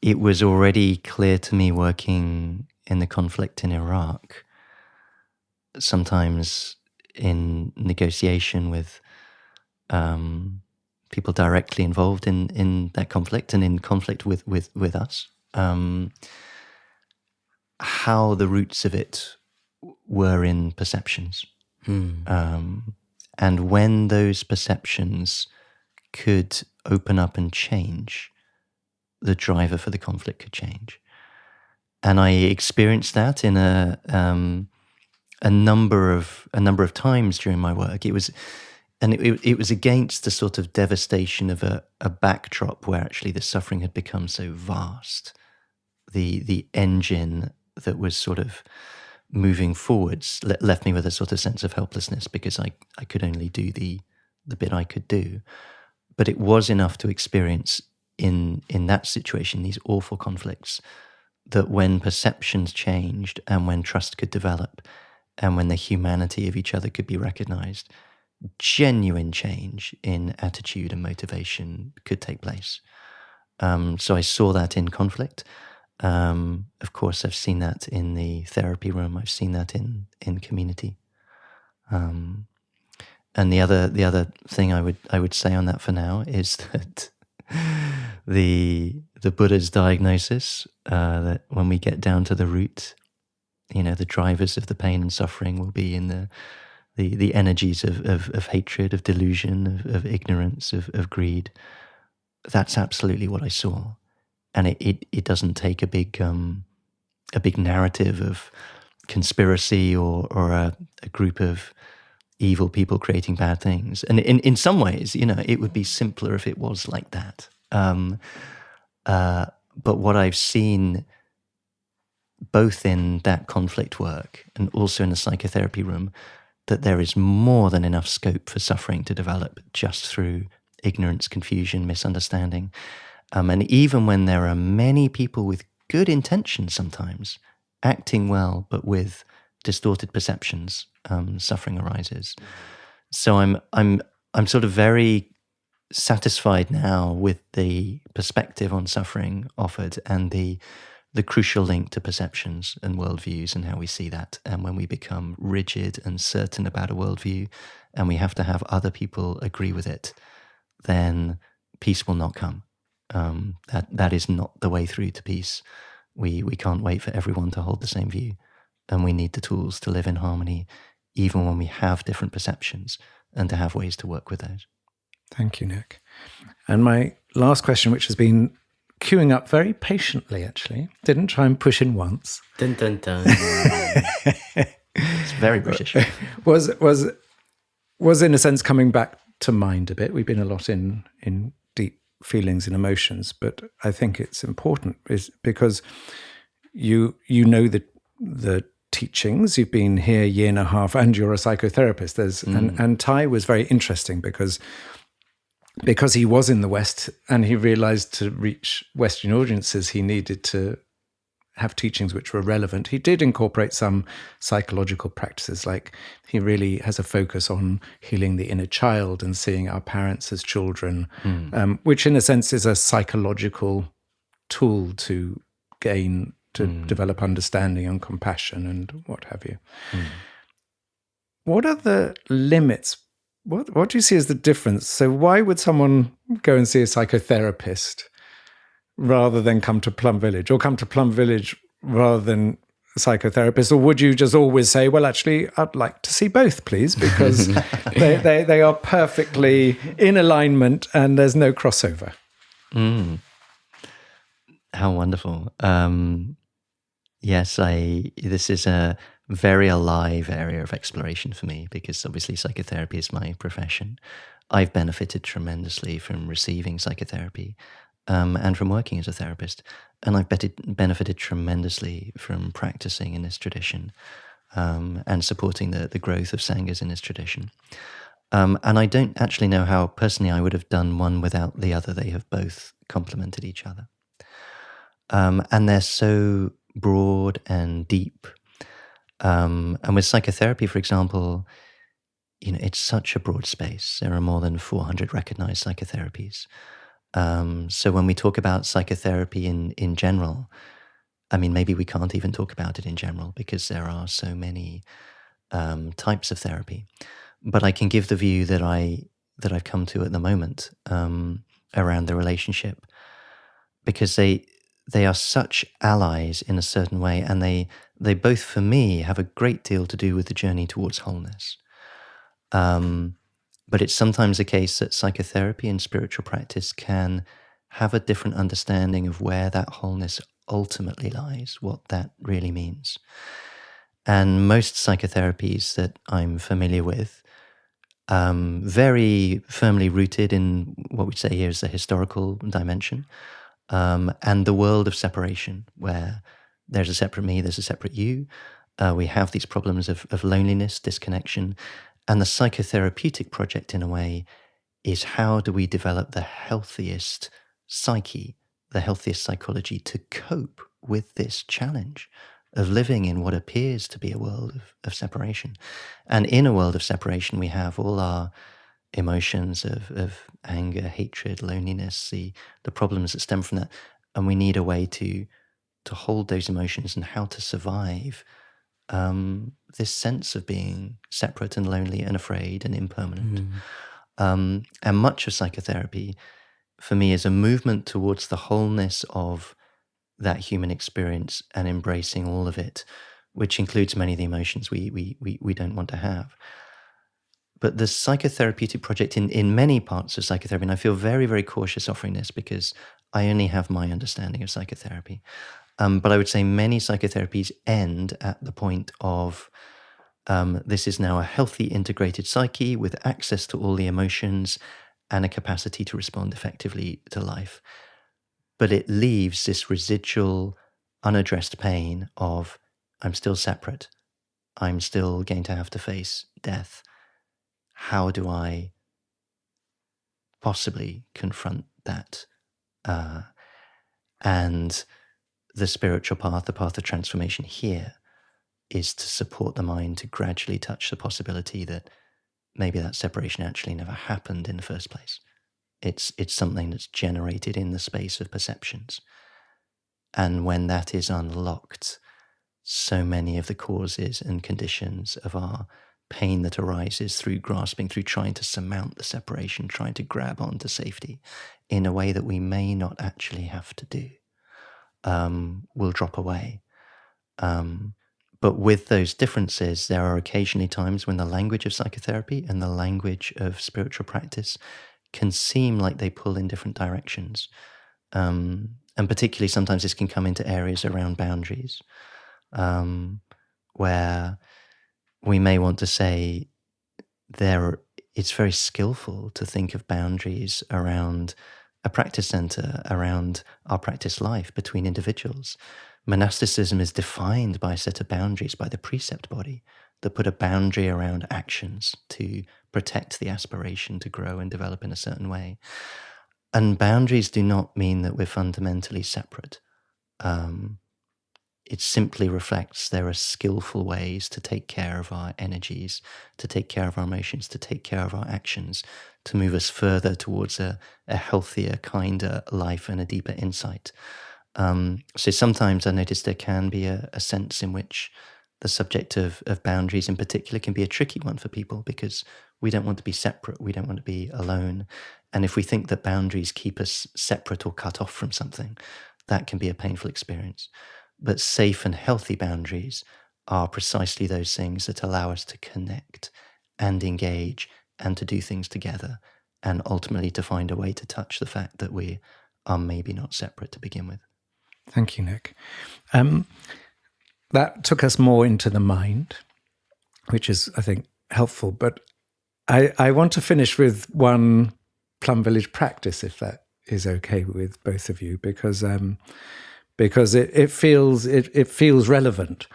It was already clear to me, working in the conflict in Iraq, sometimes in negotiation with people directly involved in that conflict and in conflict with us, how the roots of it were in perceptions. And when those perceptions could open up and change, the driver for the conflict could change. And I experienced that in a number of times during my work. It was against the sort of devastation of a backdrop where actually the suffering had become so vast. The engine that was sort of moving forwards left me with a sort of sense of helplessness, because I could only do the bit I could do. But it was enough to experience in that situation, these awful conflicts, that when perceptions changed and when trust could develop and when the humanity of each other could be recognized, genuine change in attitude and motivation could take place. So I saw that in conflict. Of course, I've seen that in the therapy room. I've seen that in community. And the other thing I would say on that for now is that the Buddha's diagnosis, that when we get down to the root, the drivers of the pain and suffering will be in the energies of hatred, of delusion, of ignorance, of greed. That's absolutely what I saw. And it doesn't take a big narrative of conspiracy or a group of evil people creating bad things. And in some ways, it would be simpler if it was like that. But what I've seen, both in that conflict work and also in the psychotherapy room, that there is more than enough scope for suffering to develop just through ignorance, confusion, misunderstanding. And even when there are many people with good intentions sometimes, acting well, but with distorted perceptions, suffering arises. So I'm sort of very satisfied now with the perspective on suffering offered, and the crucial link to perceptions and worldviews and how we see that. And when we become rigid and certain about a worldview, and we have to have other people agree with it, then peace will not come. That is not the way through to peace. We can't wait for everyone to hold the same view, and we need the tools to live in harmony, even when we have different perceptions, and to have ways to work with those. Thank you, Nick. And my last question, which has been queuing up very patiently, actually, didn't try and push in once. Dun, dun, dun. It's very British. was in a sense coming back to mind a bit. We've been a lot in deep feelings and emotions, but I think it's important is because you know the teachings. You've been here a year and a half, and you're a psychotherapist. And Thay was very interesting because he was in the West and he realized to reach Western audiences he needed to have teachings which were relevant. He did incorporate some psychological practices, like he really has a focus on healing the inner child and seeing our parents as children, which in a sense is a psychological tool to develop understanding and compassion and what have you. What are the limits? What do you see as the difference? So why would someone go and see a psychotherapist rather than come to Plum Village, or come to Plum Village rather than a psychotherapist? Or would you just always say, well, actually, I'd like to see both, please, because they are perfectly in alignment and there's no crossover? How wonderful. Yes, this is a very alive area of exploration for me, because obviously psychotherapy is my profession. I've benefited tremendously from receiving psychotherapy and from working as a therapist. And I've benefited tremendously from practicing in this tradition and supporting the growth of Sanghas in this tradition. And I don't actually know how personally I would have done one without the other. They have both complemented each other. And they're so broad and deep. And with psychotherapy, for example, it's such a broad space. There are more than 400 recognized psychotherapies. So when we talk about psychotherapy in general, I mean, maybe we can't even talk about it in general because there are so many types of therapy. But I can give the view that I've come to at the moment around the relationship, because they are such allies in a certain way, and they both, for me, have a great deal to do with the journey towards wholeness. But it's sometimes the case that psychotherapy and spiritual practice can have a different understanding of where that wholeness ultimately lies, what that really means. And most psychotherapies that I'm familiar with, very firmly rooted in what we say here is the historical dimension, and the world of separation, where there's a separate me, there's a separate you. We have these problems of loneliness, disconnection. And the psychotherapeutic project, in a way, is how do we develop the healthiest psyche, the healthiest psychology to cope with this challenge of living in what appears to be a world of separation. And in a world of separation, we have all our emotions of anger, hatred, loneliness, the problems that stem from that. And we need a way to hold those emotions and how to survive this sense of being separate and lonely and afraid and impermanent. And much of psychotherapy, for me, is a movement towards the wholeness of that human experience and embracing all of it, which includes many of the emotions we don't want to have. But the psychotherapeutic project in many parts of psychotherapy, and I feel very, very cautious offering this because I only have my understanding of psychotherapy, but I would say many psychotherapies end at the point of this is now a healthy, integrated psyche with access to all the emotions and a capacity to respond effectively to life. But it leaves this residual, unaddressed pain of, I'm still separate. I'm still going to have to face death. How do I possibly confront that? And the spiritual path, the path of transformation here, is to support the mind to gradually touch the possibility that maybe that separation actually never happened in the first place. It's something that's generated in the space of perceptions. And when that is unlocked, so many of the causes and conditions of our pain that arises through grasping, through trying to surmount the separation, trying to grab onto safety in a way that we may not actually have to do, will drop away. But with those differences, there are occasionally times when the language of psychotherapy and the language of spiritual practice can seem like they pull in different directions. And particularly sometimes this can come into areas around boundaries, where we may want to say it's very skillful to think of boundaries around a practice center, around our practice life between individuals. Monasticism is defined by a set of boundaries, by the precept body, that put a boundary around actions to protect the aspiration to grow and develop in a certain way. And boundaries do not mean that we're fundamentally separate. It simply reflects there are skillful ways to take care of our energies, to take care of our emotions, to take care of our actions, to move us further towards a healthier, kinder life and a deeper insight. So sometimes I notice there can be a sense in which the subject of boundaries in particular can be a tricky one for people, because we don't want to be separate, we don't want to be alone. And if we think that boundaries keep us separate or cut off from something, that can be a painful experience. But safe and healthy boundaries are precisely those things that allow us to connect and engage and to do things together, and ultimately to find a way to touch the fact that we are maybe not separate to begin with. Thank you, Nick. That took us more into the mind, which is, I think, helpful. But I want to finish with one Plum Village practice, if that is okay with both of you, because it feels relevant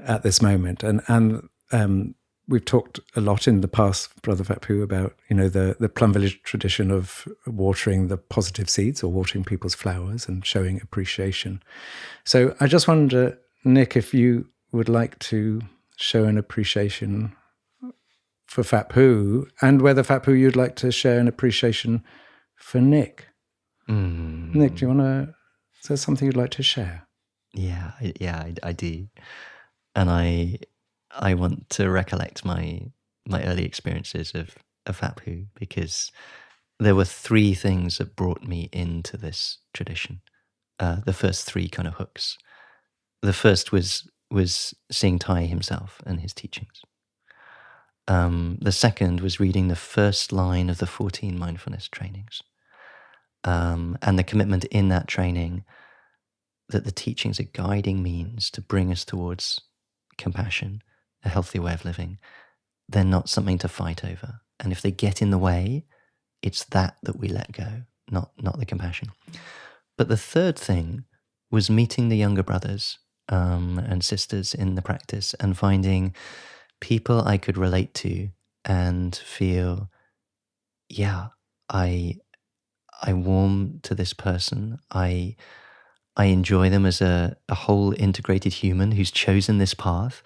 at this moment, and we've talked a lot in the past, Brother Phap Huu, about the Plum Village tradition of watering the positive seeds or watering people's flowers and showing appreciation. So I just wonder, Nick, if you would like to show an appreciation for Phap Huu, and whether Phap Huu you'd like to share an appreciation for Nick. Nick, do you want to? Is there something you'd like to share? Yeah, I do. And I want to recollect my early experiences of Phap Huu, because there were three things that brought me into this tradition. The first three kind of hooks. The first was seeing Thay himself and his teachings. The second was reading the first line of the 14 mindfulness trainings. And the commitment in that training that the teachings are guiding means to bring us towards compassion, a healthy way of living. They're not something to fight over. And if they get in the way, it's that we let go, not the compassion. But the third thing was meeting the younger brothers and sisters in the practice and finding people I could relate to and feel, yeah, I warm to this person. I enjoy them as a whole integrated human who's chosen this path.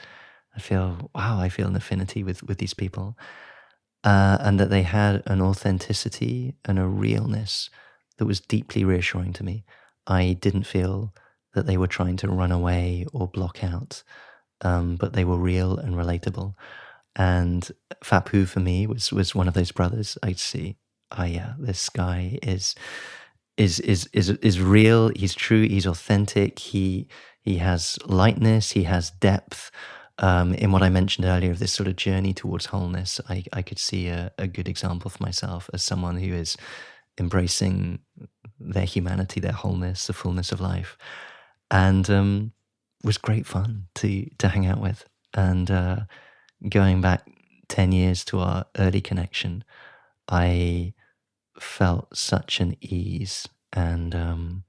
I feel an affinity with these people. And that they had an authenticity and a realness that was deeply reassuring to me. I didn't feel that they were trying to run away or block out, but they were real and relatable. And Phap Huu for me was one of those brothers. I'd see, this guy is real. He's true. He's authentic. He has lightness. He has depth. In what I mentioned earlier of this sort of journey towards wholeness, I could see a good example for myself as someone who is embracing their humanity, their wholeness, the fullness of life, and was great fun to hang out with. And going back 10 years to our early connection, I felt such an ease and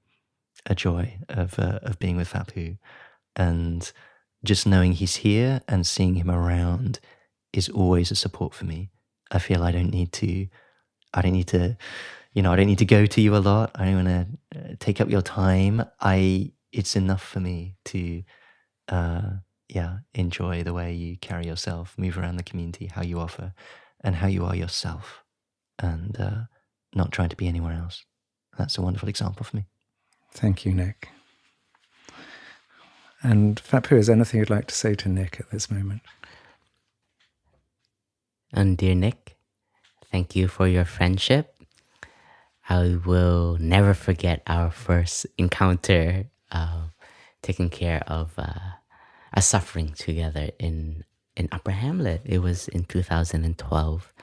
a joy of being with Phap Huu, and just knowing he's here and seeing him around is always a support for me. I feel I don't need to go to you a lot. I don't want to take up your time. It's enough for me to enjoy the way you carry yourself, move around the community, how you offer, and how you are yourself, and not trying to be anywhere else. That's a wonderful example for me. Thank you, Nick. And Phap Huu, is there anything you'd like to say to Nick at this moment? And dear Nick, thank you for your friendship. I will never forget our first encounter, taking care of a suffering together in Upper Hamlet. It was in 2012.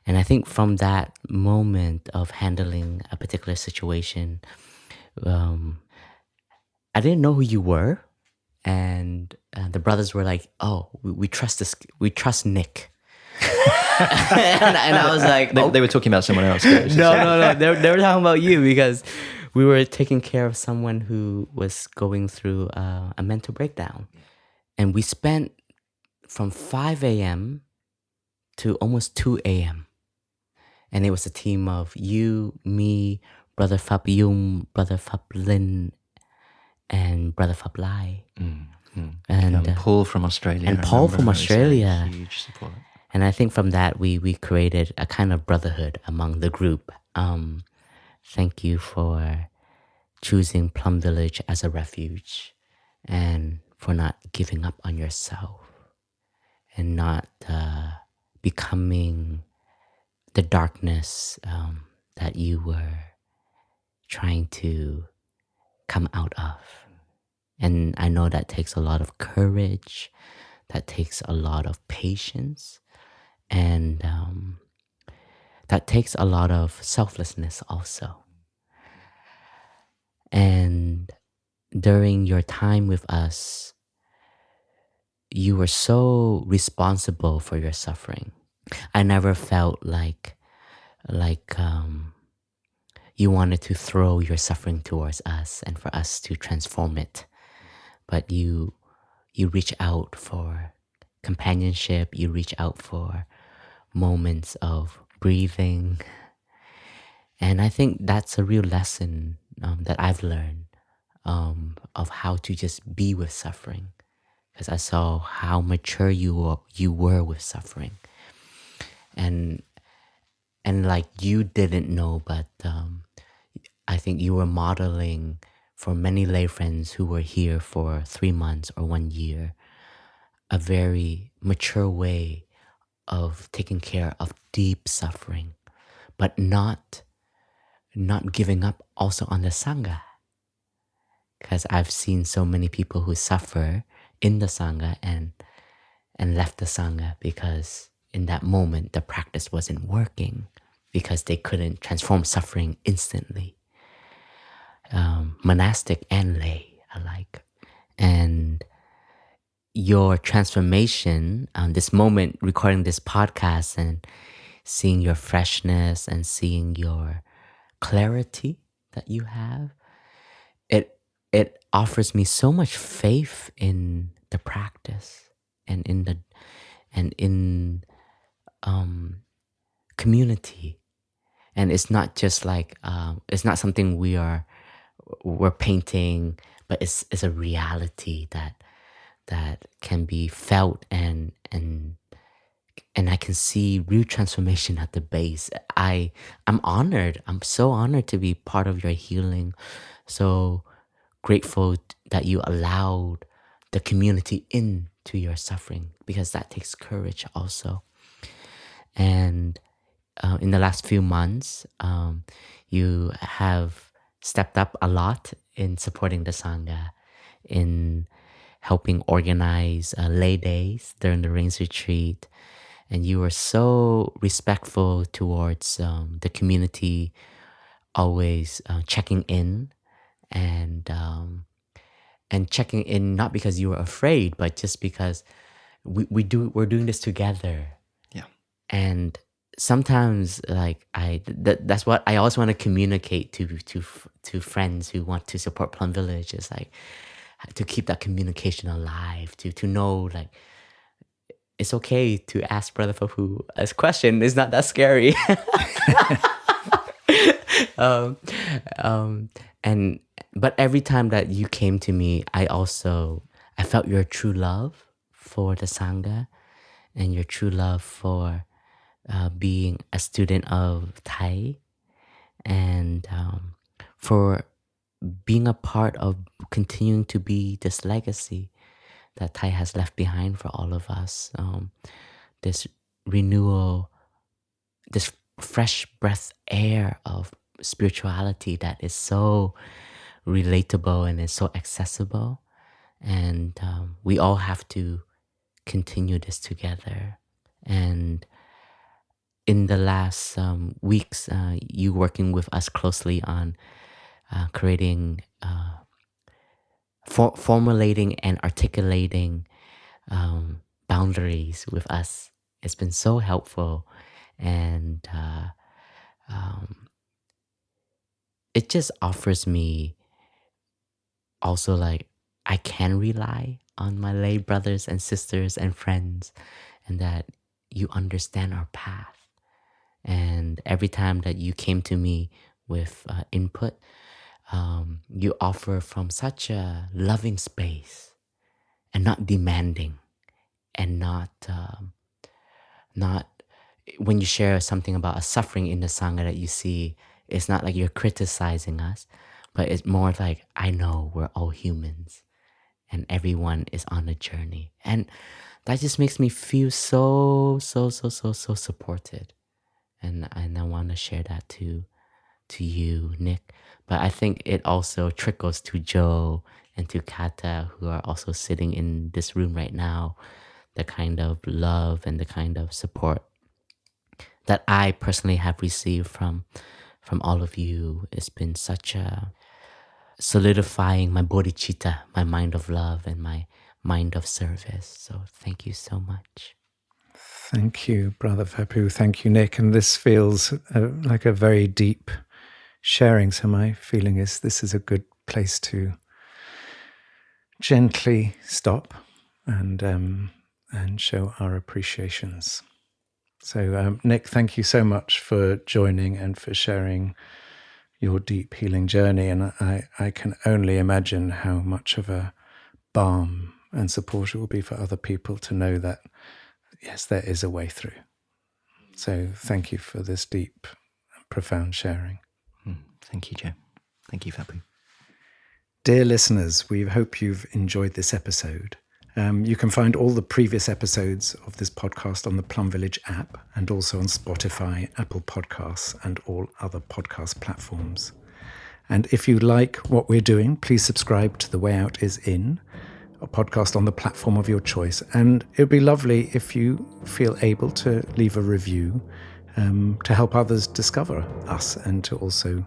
And I think from that moment of handling a particular situation, I didn't know who you were. And the brothers were like, "Oh, we trust this. We trust Nick." and I was like, They were talking about someone else. No. They were talking about you because we were taking care of someone who was going through a mental breakdown. And we spent from 5 a.m. to almost 2 a.m. And it was a team of you, me, Brother Phap Huu, Brother Phap Linh, and Brother Phap Lai. And Paul from Australia. And Paul from Australia. Huge support. And I think from that, we created a kind of brotherhood among the group. Thank you for choosing Plum Village as a refuge and for not giving up on yourself and not becoming the darkness that you were trying to come out of. And I know that takes a lot of courage, that takes a lot of patience, and that takes a lot of selflessness also. And during your time with us, you were so responsible for your suffering. I never felt like you wanted to throw your suffering towards us and for us to transform it. But you reach out for companionship, you reach out for moments of breathing. And I think that's a real lesson that I've learned of how to just be with suffering. Because I saw how mature you were with suffering. And like you didn't know, but I think you were modeling for many lay friends who were here for 3 months or 1 year, a very mature way of taking care of deep suffering, but not giving up also on the Sangha. Because I've seen so many people who suffer in the Sangha and left the Sangha because in that moment the practice wasn't working because they couldn't transform suffering instantly. Monastic and lay alike. And your transformation, this moment recording this podcast and seeing your freshness and seeing your clarity that you have, it offers me so much faith in the practice and in community. And it's not just like it's not something we're painting, but it's a reality that can be felt and I can see real transformation at the base. I'm honored. I'm so honored to be part of your healing. So grateful that you allowed the community into your suffering, because that takes courage also. And in the last few months, you have stepped up a lot in supporting the Sangha, in helping organize lay days during the Rains Retreat. And you were so respectful towards the community, always checking in and checking in not because you were afraid, but just because we're doing this together. Yeah. And sometimes that's what I always want to communicate to friends who want to support Plum Village, is like to keep that communication alive, to know like it's okay to ask Brother Phap Huu a question. It's not that scary. But every time that you came to me, I felt your true love for the Sangha and your true love for being a student of Thay, and for being a part of continuing to be this legacy that Thay has left behind for all of us. This renewal, this fresh breath air of spirituality that is so relatable and is so accessible. And we all have to continue this together. And in in the last weeks, you working with us closely on creating, formulating and articulating boundaries with us. It's been so helpful, and it just offers me also like I can rely on my lay brothers and sisters and friends, and that you understand our path. And every time that you came to me with input, you offer from such a loving space and not demanding, and not when you share something about a suffering in the Sangha that you see, it's not like you're criticizing us, but it's more like, I know we're all humans and everyone is on a journey. And that just makes me feel so supported. And I want to share that to you, Nick. But I think it also trickles to Jo and to Kata, who are also sitting in this room right now, the kind of love and the kind of support that I personally have received from all of you. It's been such a solidifying my bodhicitta, my mind of love and my mind of service. So thank you so much. Thank you, Brother Phap Huu. Thank you, Nick. And this feels like a very deep sharing. So my feeling is this is a good place to gently stop and show our appreciations. So, Nick, thank you so much for joining and for sharing your deep healing journey. And I can only imagine how much of a balm and support it will be for other people to know that, yes, there is a way through. So thank you for this deep, profound sharing. Thank you, Jo. Thank you, Phap Huu. Dear listeners, we hope you've enjoyed this episode. You can find all the previous episodes of this podcast on the Plum Village app and also on Spotify, Apple Podcasts, and all other podcast platforms. And if you like what we're doing, please subscribe to The Way Out Is In, a podcast on the platform of your choice. And it would be lovely if you feel able to leave a review to help others discover us and to also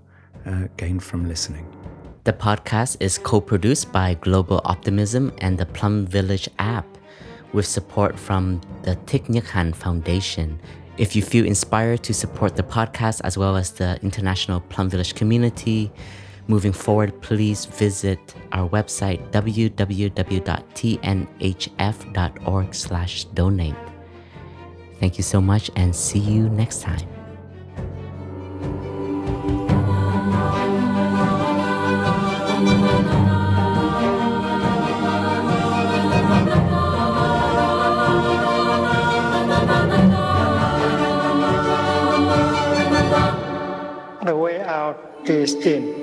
gain from listening. The podcast is co-produced by Global Optimism and the Plum Village app with support from the Thich Hanh Foundation. If you feel inspired to support the podcast as well as the international Plum Village community, moving forward, please visit our website www.tnhf.org/donate. Thank you so much and see you next time. The way out is in.